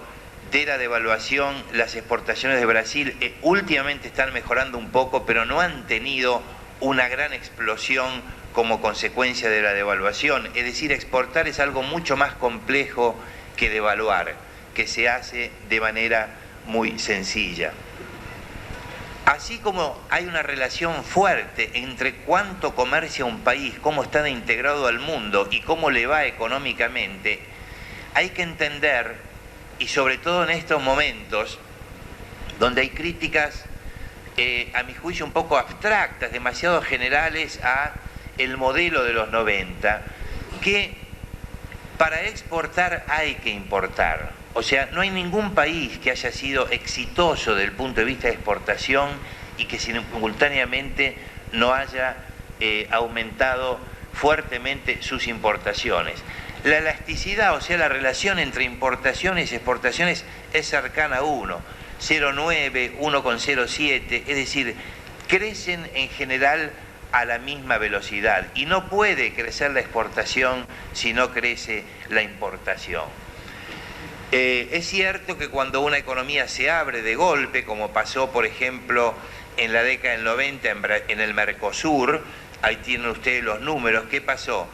Speaker 7: de la devaluación las exportaciones de Brasil últimamente están mejorando un poco, pero no han tenido una gran explosión como consecuencia de la devaluación. Es decir, exportar es algo mucho más complejo que devaluar, que se hace de manera muy sencilla. Así como hay una relación fuerte entre cuánto comercia un país, cómo está integrado al mundo y cómo le va económicamente, hay que entender, y sobre todo en estos momentos, donde hay críticas, a mi juicio, un poco abstractas, demasiado generales a el modelo de los 90, que para exportar hay que importar. O sea, no hay ningún país que haya sido exitoso desde el punto de vista de exportación y que simultáneamente no haya aumentado fuertemente sus importaciones. La elasticidad, o sea, la relación entre importaciones y exportaciones es cercana a 1, 0,9, 1,07, es decir, crecen en general a la misma velocidad y no puede crecer la exportación si no crece la importación. Es cierto que cuando una economía se abre de golpe, como pasó por ejemplo en la década del 90 en el Mercosur, ahí tienen ustedes los números, ¿qué pasó?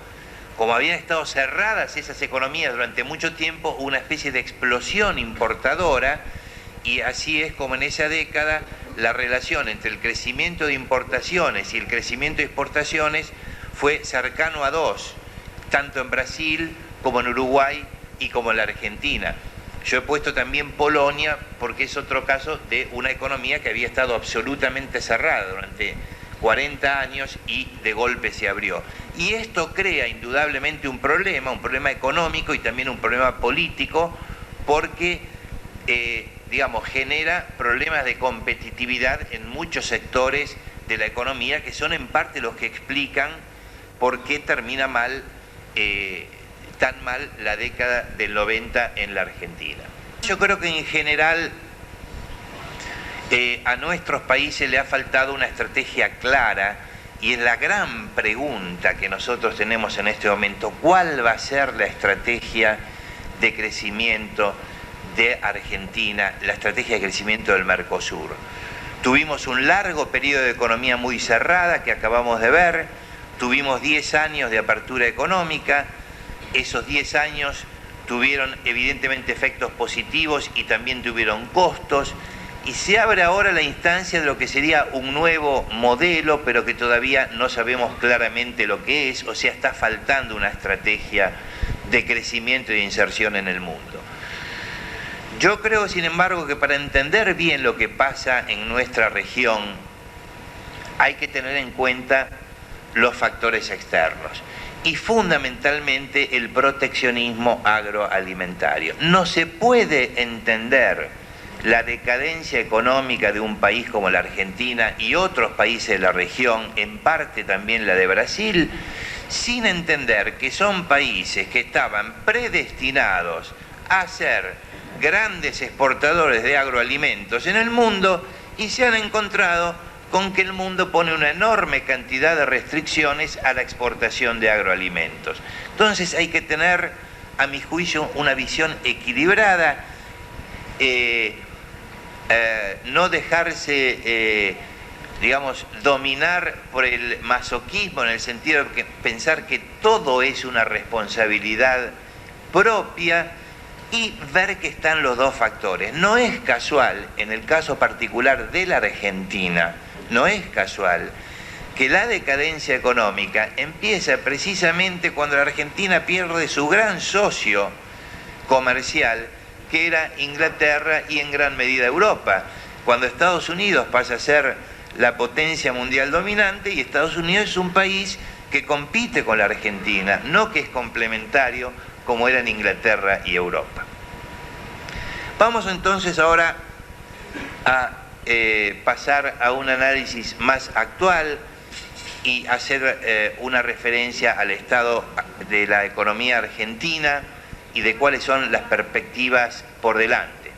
Speaker 7: Como habían estado cerradas esas economías durante mucho tiempo, hubo una especie de explosión importadora, y así es como en esa década la relación entre el crecimiento de importaciones y el crecimiento de exportaciones fue cercano a 2, tanto en Brasil como en Uruguay y como en la Argentina. Yo he puesto también Polonia porque es otro caso de una economía que había estado absolutamente cerrada durante 40 años y de golpe se abrió. Y esto crea indudablemente un problema económico y también un problema político, porque digamos, genera problemas de competitividad en muchos sectores de la economía, que son en parte los que explican por qué termina mal, tan mal la década del 90 en la Argentina. Yo creo que en general a nuestros países le ha faltado una estrategia clara, y es la gran pregunta que nosotros tenemos en este momento: ¿cuál va a ser la estrategia de crecimiento de Argentina, la estrategia de crecimiento del Mercosur? Tuvimos un largo periodo de economía muy cerrada que acabamos de ver, tuvimos 10 años de apertura económica, esos 10 años tuvieron evidentemente efectos positivos y también tuvieron costos, y se abre ahora la instancia de lo que sería un nuevo modelo, pero que todavía no sabemos claramente lo que es, o sea, está faltando una estrategia de crecimiento y de inserción en el mundo. Yo creo, sin embargo, que para entender bien lo que pasa en nuestra región hay que tener en cuenta los factores externos y fundamentalmente el proteccionismo agroalimentario. No se puede entender la decadencia económica de un país como la Argentina y otros países de la región, en parte también la de Brasil, sin entender que son países que estaban predestinados a ser grandes exportadores de agroalimentos en el mundo y se han encontrado con que el mundo pone una enorme cantidad de restricciones a la exportación de agroalimentos. Entonces hay que tener, a mi juicio, una visión equilibrada, no dejarse, digamos, dominar por el masoquismo, en el sentido de pensar que todo es una responsabilidad propia, y ver que están los dos factores. No es casual, en el caso particular de la Argentina, no es casual que la decadencia económica empieza precisamente cuando la Argentina pierde su gran socio comercial, que era Inglaterra y en gran medida Europa. Cuando Estados Unidos pasa a ser la potencia mundial dominante, y Estados Unidos es un país que compite con la Argentina, no que es complementario como eran Inglaterra y Europa. Vamos entonces ahora a pasar a un análisis más actual y hacer una referencia al estado de la economía argentina y de cuáles son las perspectivas por delante.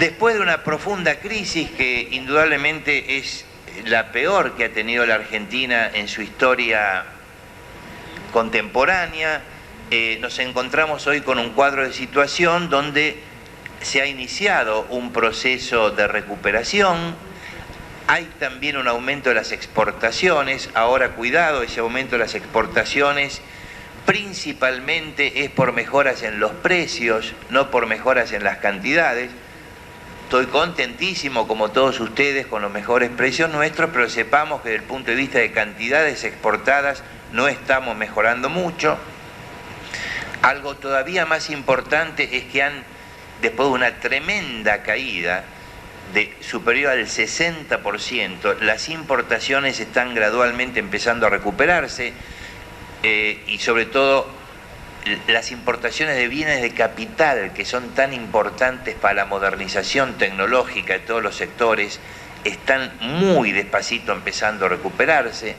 Speaker 7: Después de una profunda crisis que indudablemente es la peor que ha tenido la Argentina en su historia contemporánea, nos encontramos hoy con un cuadro de situación donde se ha iniciado un proceso de recuperación. Hay también un aumento de las exportaciones. Ahora, cuidado, ese aumento de las exportaciones principalmente es por mejoras en los precios, no por mejoras en las cantidades. Estoy contentísimo, como todos ustedes, con los mejores precios nuestros, pero sepamos que desde el punto de vista de cantidades exportadas no estamos mejorando mucho. Algo todavía más importante es que después de una tremenda caída superior al 60%, las importaciones están gradualmente empezando a recuperarse, y sobre todo las importaciones de bienes de capital, que son tan importantes para la modernización tecnológica de todos los sectores, están muy despacito empezando a recuperarse.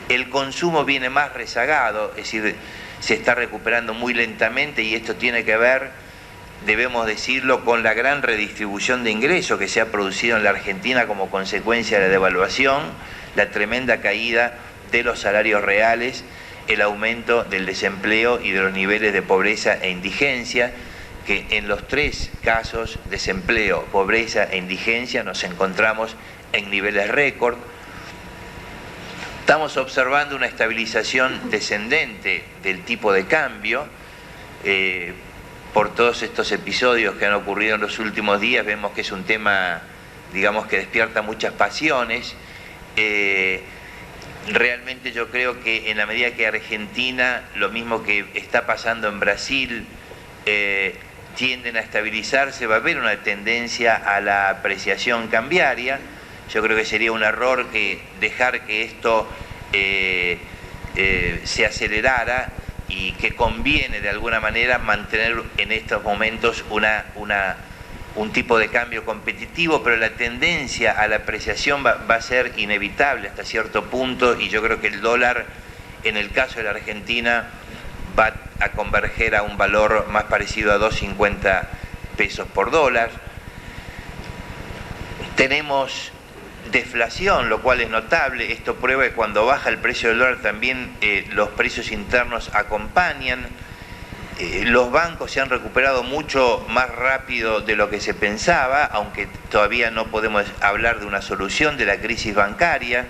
Speaker 7: El consumo viene más rezagado, es decir, se está recuperando muy lentamente, y esto tiene que ver, debemos decirlo, con la gran redistribución de ingresos que se ha producido en la Argentina como consecuencia de la devaluación, la tremenda caída de los salarios reales, el aumento del desempleo y de los niveles de pobreza e indigencia, que en los tres casos, desempleo, pobreza e indigencia, nos encontramos en niveles récord. Estamos observando una estabilización descendente del tipo de cambio. Por todos estos episodios que han ocurrido en los últimos días, vemos que es un tema, digamos, que despierta muchas pasiones. Realmente yo creo que en la medida que Argentina, lo mismo que está pasando en Brasil, tienden a estabilizarse, va a haber una tendencia a la apreciación cambiaria. Yo creo que sería un error dejar que esto se acelerara, y que conviene de alguna manera mantener en estos momentos un tipo de cambio competitivo, pero la tendencia a la apreciación va a ser inevitable hasta cierto punto, y yo creo que el dólar, en el caso de la Argentina, va a converger a un valor más parecido a 2.50 pesos por dólar. Tenemos deflación, lo cual es notable. Esto prueba que cuando baja el precio del dólar también los precios internos acompañan. Los bancos se han recuperado mucho más rápido de lo que se pensaba, aunque todavía no podemos hablar de una solución de la crisis bancaria.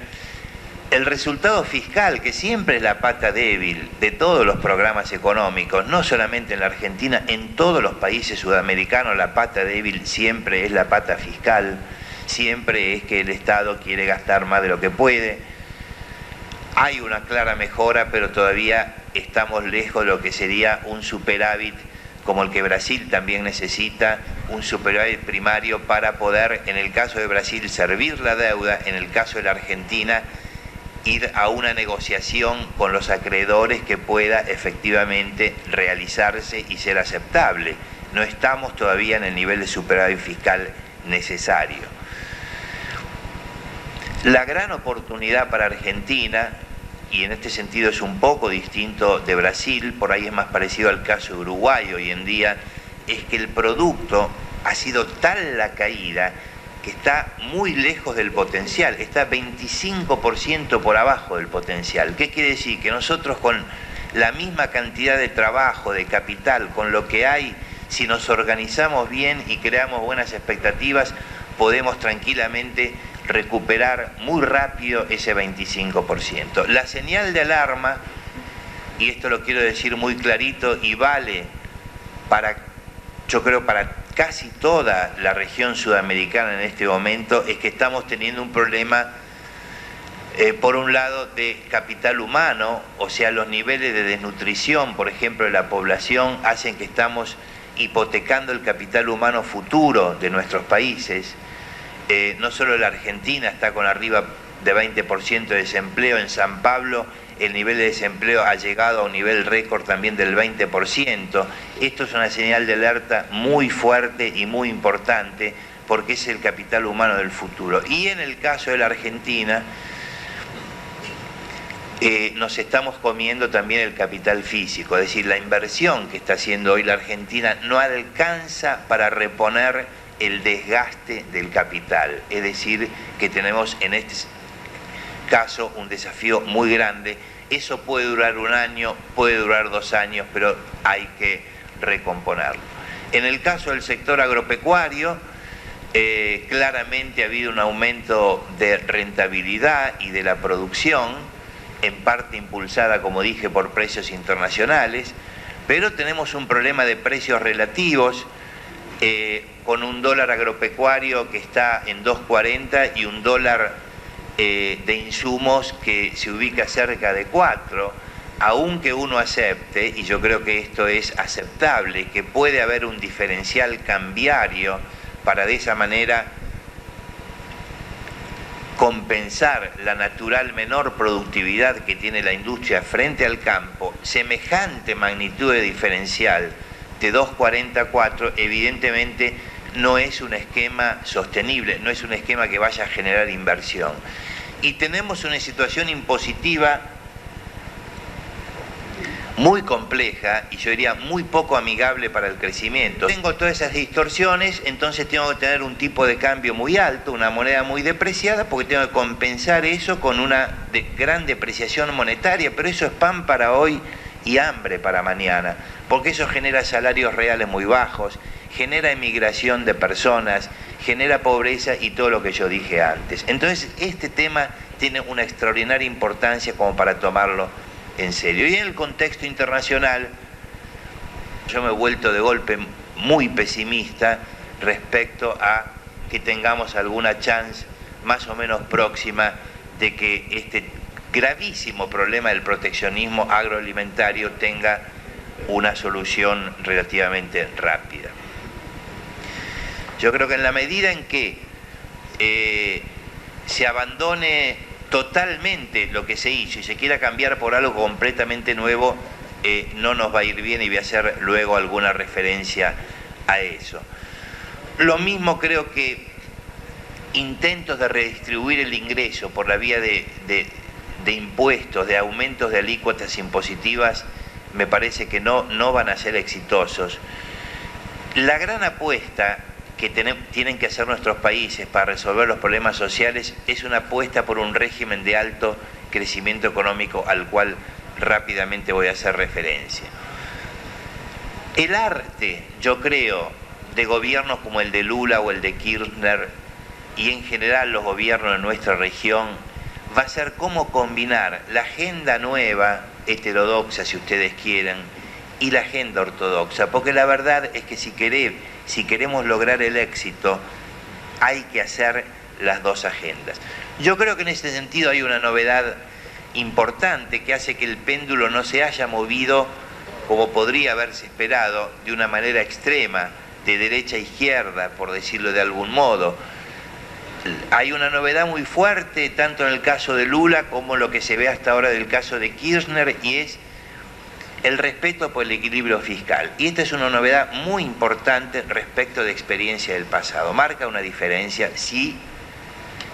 Speaker 7: El resultado fiscal, que siempre es la pata débil de todos los programas económicos, no solamente en la Argentina, en todos los países sudamericanos la pata débil siempre es la pata fiscal. Siempre es que el Estado quiere gastar más de lo que puede. Hay una clara mejora, pero todavía estamos lejos de lo que sería un superávit como el que Brasil también necesita, un superávit primario para poder, en el caso de Brasil, servir la deuda, en el caso de la Argentina, ir a una negociación con los acreedores que pueda efectivamente realizarse y ser aceptable. No estamos todavía en el nivel de superávit fiscal necesario. La gran oportunidad para Argentina, y en este sentido es un poco distinto de Brasil, por ahí es más parecido al caso de Uruguay hoy en día, es que el producto ha sido tal la caída que está muy lejos del potencial, está 25% por abajo del potencial. ¿Qué quiere decir? Que nosotros con la misma cantidad de trabajo, de capital, con lo que hay, si nos organizamos bien y creamos buenas expectativas, podemos tranquilamente recuperar muy rápido ese 25%. La señal de alarma, y esto lo quiero decir muy clarito y vale para, yo creo, para casi toda la región sudamericana en este momento, es que estamos teniendo un problema, por un lado, de capital humano, o sea, los niveles de desnutrición, por ejemplo, de la población, hacen que estamos hipotecando el capital humano futuro de nuestros países. No solo la Argentina está con arriba de 20% de desempleo, en San Pablo el nivel de desempleo ha llegado a un nivel récord también del 20%. Esto es una señal de alerta muy fuerte y muy importante, porque es el capital humano del futuro. Y en el caso de la Argentina, nos estamos comiendo también el capital físico, es decir, la inversión que está haciendo hoy la Argentina no alcanza para reponer el desgaste del capital. Es decir, que tenemos en este caso un desafío muy grande. Eso puede durar 1 año, puede durar 2 años, pero hay que recomponerlo. En el caso del sector agropecuario, claramente ha habido un aumento de rentabilidad y de la producción, en parte impulsada, como dije, por precios internacionales, pero tenemos un problema de precios relativos, con un dólar agropecuario que está en 2.40 y un dólar de insumos que se ubica cerca de 4, aunque uno acepte, y yo creo que esto es aceptable, que puede haber un diferencial cambiario para de esa manera compensar la natural menor productividad que tiene la industria frente al campo. Semejante magnitud de diferencial de 2.40 a 4 evidentemente no es un esquema sostenible, no es un esquema que vaya a generar inversión. Y tenemos una situación impositiva muy compleja y yo diría muy poco amigable para el crecimiento. Tengo todas esas distorsiones, entonces tengo que tener un tipo de cambio muy alto, una moneda muy depreciada, porque tengo que compensar eso con una gran depreciación monetaria, pero eso es pan para hoy y hambre para mañana, porque eso genera salarios reales muy bajos, genera emigración de personas, genera pobreza y todo lo que yo dije antes. Entonces, este tema tiene una extraordinaria importancia como para tomarlo en serio. Y en el contexto internacional, yo me he vuelto de golpe muy pesimista respecto a que tengamos alguna chance más o menos próxima de que este gravísimo problema del proteccionismo agroalimentario tenga una solución relativamente rápida. Yo creo que en la medida en que se abandone totalmente lo que se hizo y se quiera cambiar por algo completamente nuevo, no nos va a ir bien, y voy a hacer luego alguna referencia a eso. Lo mismo creo que intentos de redistribuir el ingreso por la vía de impuestos, de aumentos de alícuotas impositivas, me parece que no van a ser exitosos. La gran apuesta que tienen que hacer nuestros países para resolver los problemas sociales es una apuesta por un régimen de alto crecimiento económico al cual rápidamente voy a hacer referencia. El arte, yo creo, de gobiernos como el de Lula o el de Kirchner y en general los gobiernos de nuestra región va a ser cómo combinar la agenda nueva, heterodoxa si ustedes quieren, y la agenda ortodoxa, porque la verdad es que si queremos lograr el éxito hay que hacer las dos agendas. Yo creo que en ese sentido hay una novedad importante que hace que el péndulo no se haya movido como podría haberse esperado, de una manera extrema, de derecha a izquierda, por decirlo de algún modo. Hay una novedad muy fuerte, tanto en el caso de Lula como lo que se ve hasta ahora del caso de Kirchner, y es el respeto por el equilibrio fiscal. Y esta es una novedad muy importante respecto de experiencia del pasado. Marca una diferencia si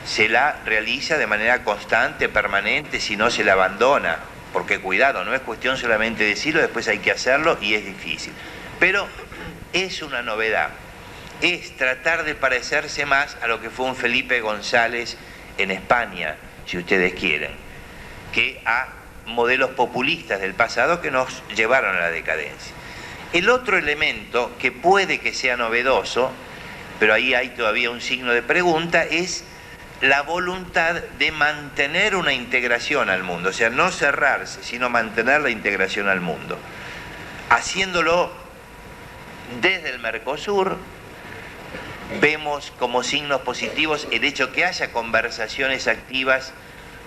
Speaker 7: se la realiza de manera constante, permanente, si no se la abandona. Porque cuidado, no es cuestión solamente de decirlo, después hay que hacerlo y es difícil. Pero es una novedad. es tratar de parecerse más a lo que fue un Felipe González en España, si ustedes quieren, que a modelos populistas del pasado que nos llevaron a la decadencia. El otro elemento que puede que sea novedoso, pero ahí hay todavía un signo de pregunta, es la voluntad de mantener una integración al mundo, o sea, no cerrarse, sino mantener la integración al mundo, haciéndolo desde el Mercosur. Vemos como signos positivos el hecho que haya conversaciones activas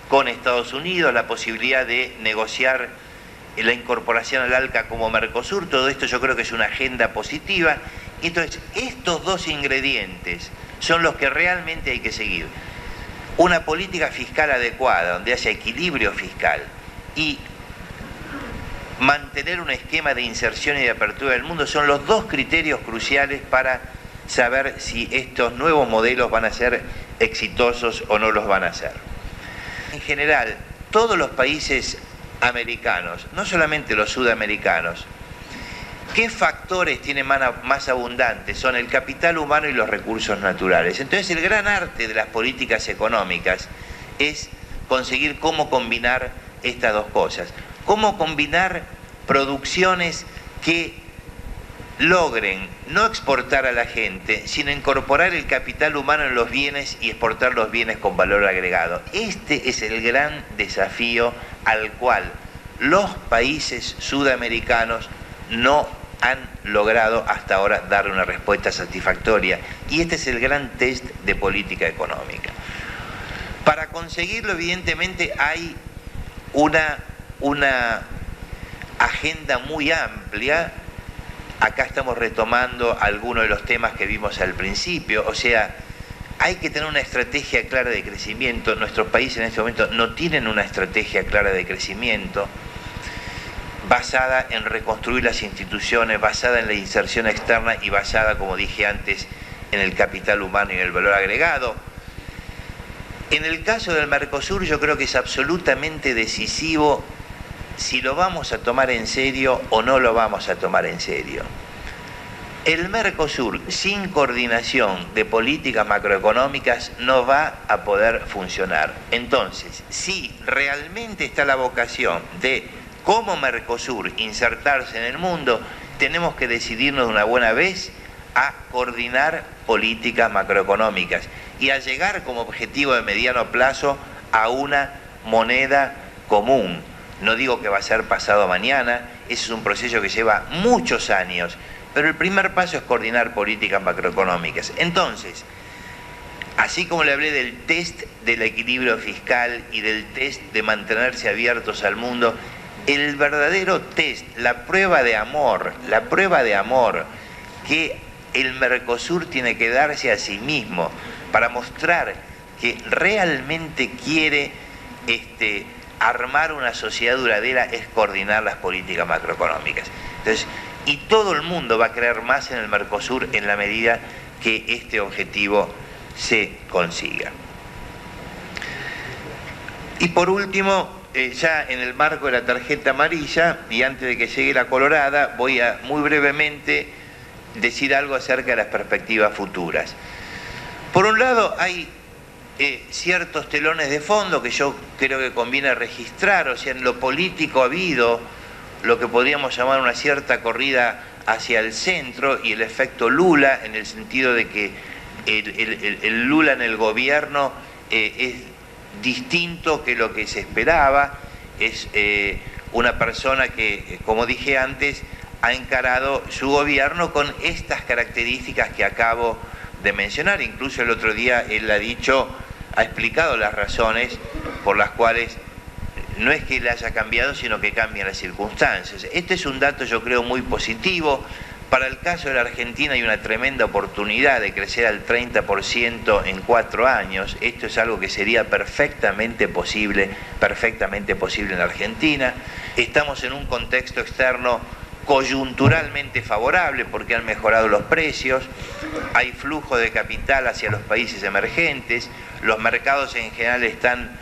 Speaker 7: con Estados Unidos, la posibilidad de negociar la incorporación al ALCA como Mercosur. Todo esto yo creo que es una agenda positiva. Entonces, estos dos ingredientes son los que realmente hay que seguir. Una política fiscal adecuada, donde haya equilibrio fiscal, y mantener un esquema de inserción y de apertura del mundo son los dos criterios cruciales para saber si estos nuevos modelos van a ser exitosos o no los van a ser. En general, todos los países americanos, no solamente los sudamericanos, ¿qué factores tienen más abundantes? Son el capital humano y los recursos naturales. Entonces, el gran arte de las políticas económicas es conseguir cómo combinar estas dos cosas. Cómo combinar producciones que logren no exportar a la gente, sino incorporar el capital humano en los bienes y exportar los bienes con valor agregado. Este es el gran desafío al cual los países sudamericanos no han logrado hasta ahora dar una respuesta satisfactoria. Y este es el gran test de política económica. Para conseguirlo, evidentemente, hay una agenda muy amplia. Acá estamos retomando algunos de los temas que vimos al principio. O sea, hay que tener una estrategia clara de crecimiento. Nuestros países en este momento no tienen una estrategia clara de crecimiento basada en reconstruir las instituciones, basada en la inserción externa y basada, como dije antes, en el capital humano y en el valor agregado. En el caso del Mercosur, yo creo que es absolutamente decisivo si lo vamos a tomar en serio o no lo vamos a tomar en serio. El Mercosur, sin coordinación de políticas macroeconómicas, no va a poder funcionar. Entonces, si realmente está la vocación de, como Mercosur, insertarse en el mundo, tenemos que decidirnos de una buena vez a coordinar políticas macroeconómicas y a llegar como objetivo de mediano plazo a una moneda común. No digo que va a ser pasado mañana, ese es un proceso que lleva muchos años, pero el primer paso es coordinar políticas macroeconómicas. Entonces, así como le hablé del test del equilibrio fiscal y del test de mantenerse abiertos al mundo, el verdadero test, la prueba de amor que el Mercosur tiene que darse a sí mismo para mostrar que realmente quiere armar una sociedad duradera, es coordinar las políticas macroeconómicas. Entonces, y todo el mundo va a creer más en el Mercosur en la medida que este objetivo se consiga. Y por último, ya en el marco de la tarjeta amarilla, y antes de que llegue la colorada, voy a muy brevemente decir algo acerca de las perspectivas futuras. Por un lado, hay ciertos telones de fondo que yo creo que conviene registrar. O sea, en lo político ha habido lo que podríamos llamar una cierta corrida hacia el centro y el efecto Lula, en el sentido de que el Lula en el gobierno es distinto que lo que se esperaba. Es una persona que, como dije antes, ha encarado su gobierno con estas características que acabo de mencionar. Incluso el otro día él ha explicado las razones por las cuales no es que él haya cambiado, sino que cambian las circunstancias. Este es un dato, yo creo, muy positivo. Para el caso de la Argentina hay una tremenda oportunidad de crecer al 30% en 4 años. Esto es algo que sería perfectamente posible en la Argentina. Estamos en un contexto externo coyunturalmente favorable porque han mejorado los precios, hay flujo de capital hacia los países emergentes, los mercados en general están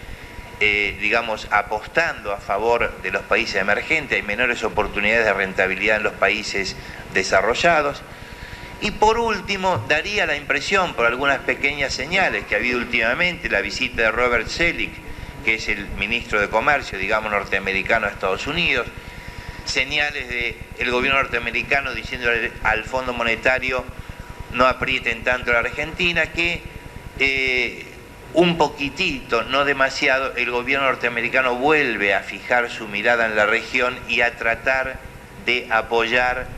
Speaker 7: apostando a favor de los países emergentes, hay menores oportunidades de rentabilidad en los países desarrollados, Y por último, daría la impresión, por algunas pequeñas señales que ha habido últimamente, la visita de Robert Selig, que es el ministro de Comercio, digamos, norteamericano a Estados Unidos, señales del gobierno norteamericano diciendo al Fondo Monetario no aprieten tanto a la Argentina, que un poquitito, no demasiado, el gobierno norteamericano vuelve a fijar su mirada en la región y a tratar de apoyar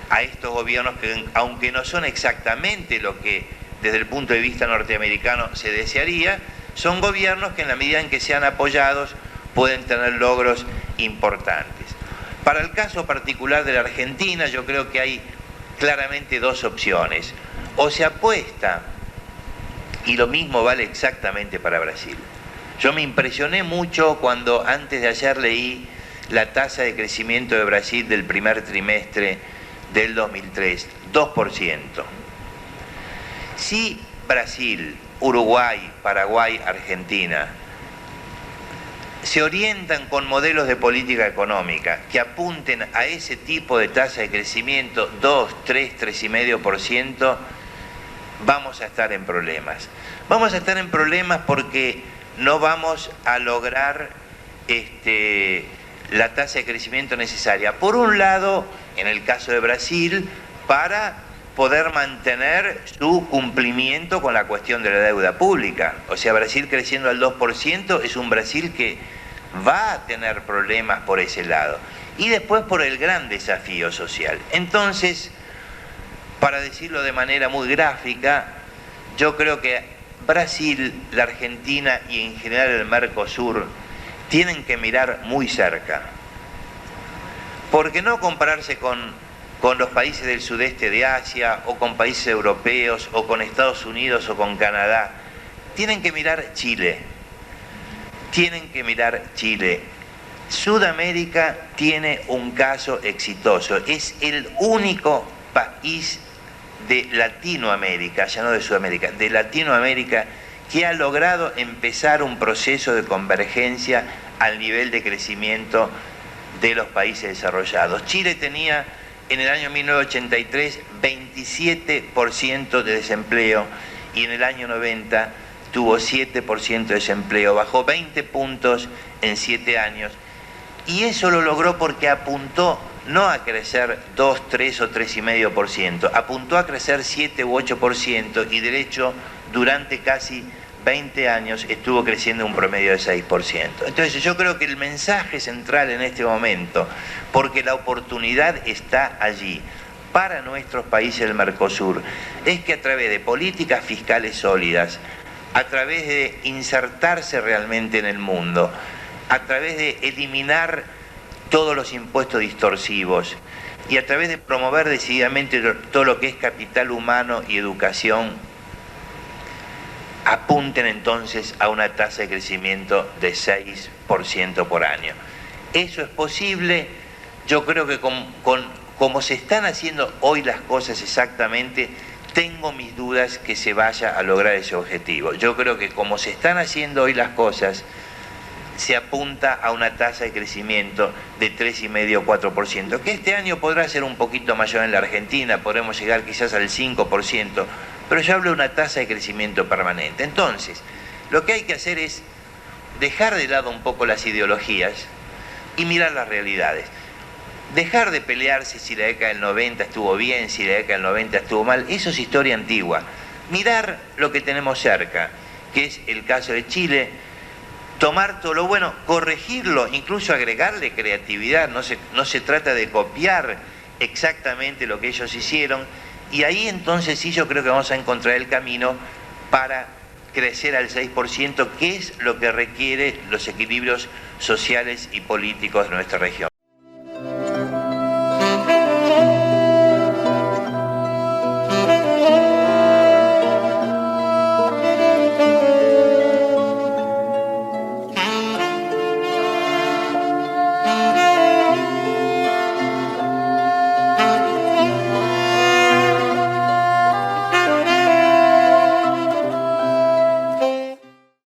Speaker 7: a estos gobiernos que, aunque no son exactamente lo que desde el punto de vista norteamericano se desearía, son gobiernos que en la medida en que sean apoyados pueden tener logros importantes. Para el caso particular de la Argentina, yo creo que hay claramente dos opciones. O se apuesta, y lo mismo vale exactamente para Brasil. Yo me impresioné mucho cuando antes de ayer leí la tasa de crecimiento de Brasil del primer trimestre del 2003, 2%. Si Brasil, Uruguay, Paraguay, Argentina se orientan con modelos de política económica que apunten a ese tipo de tasa de crecimiento, 2, 3, 3,5%, vamos a estar en problemas. Vamos a estar en problemas porque no vamos a lograr la tasa de crecimiento necesaria. Por un lado, en el caso de Brasil, para poder mantener su cumplimiento con la cuestión de la deuda pública. O sea, Brasil creciendo al 2% es un Brasil que va a tener problemas por ese lado. Y después por el gran desafío social. Entonces, para decirlo de manera muy gráfica, yo creo que Brasil, la Argentina y en general el Mercosur tienen que mirar muy cerca. Porque no compararse con los países del sudeste de Asia o con países europeos o con Estados Unidos o con Canadá. Tienen que mirar Chile. Tienen que mirar Chile. Sudamérica tiene un caso exitoso. Es el único país de Latinoamérica, ya no de Sudamérica, de Latinoamérica, que ha logrado empezar un proceso de convergencia al nivel de crecimiento de los países desarrollados. Chile tenía en el año 1983 27% de desempleo y en el año 90 tuvo 7% de desempleo, bajó 20 puntos en 7 años y eso lo logró porque apuntó no a crecer 2, 3 o 3,5%, apuntó a crecer 7 u 8% y de hecho durante casi 20 años estuvo creciendo un promedio de 6%. Entonces yo creo que el mensaje central en este momento, porque la oportunidad está allí para nuestros países del Mercosur, es que a través de políticas fiscales sólidas, a través de insertarse realmente en el mundo, a través de eliminar todos los impuestos distorsivos y a través de promover decididamente todo lo que es capital humano y educación, apunten entonces a una tasa de crecimiento de 6% por año. Eso es posible. Yo creo que como se están haciendo hoy las cosas exactamente, tengo mis dudas que se vaya a lograr ese objetivo. Yo creo que como se están haciendo hoy las cosas, se apunta a una tasa de crecimiento de 3,5 o 4%, que este año podrá ser un poquito mayor en la Argentina, podremos llegar quizás al 5%, pero yo hablo de una tasa de crecimiento permanente. Entonces, lo que hay que hacer es dejar de lado un poco las ideologías y mirar las realidades. Dejar de pelearse si la década del 90 estuvo bien, si la década del 90 estuvo mal, eso es historia antigua. Mirar lo que tenemos cerca, que es el caso de Chile, tomar todo lo bueno, corregirlo, incluso agregarle creatividad, no se trata de copiar exactamente lo que ellos hicieron, y ahí entonces sí yo creo que vamos a encontrar el camino para crecer al 6%, que es lo que requiere los equilibrios sociales y políticos de nuestra región.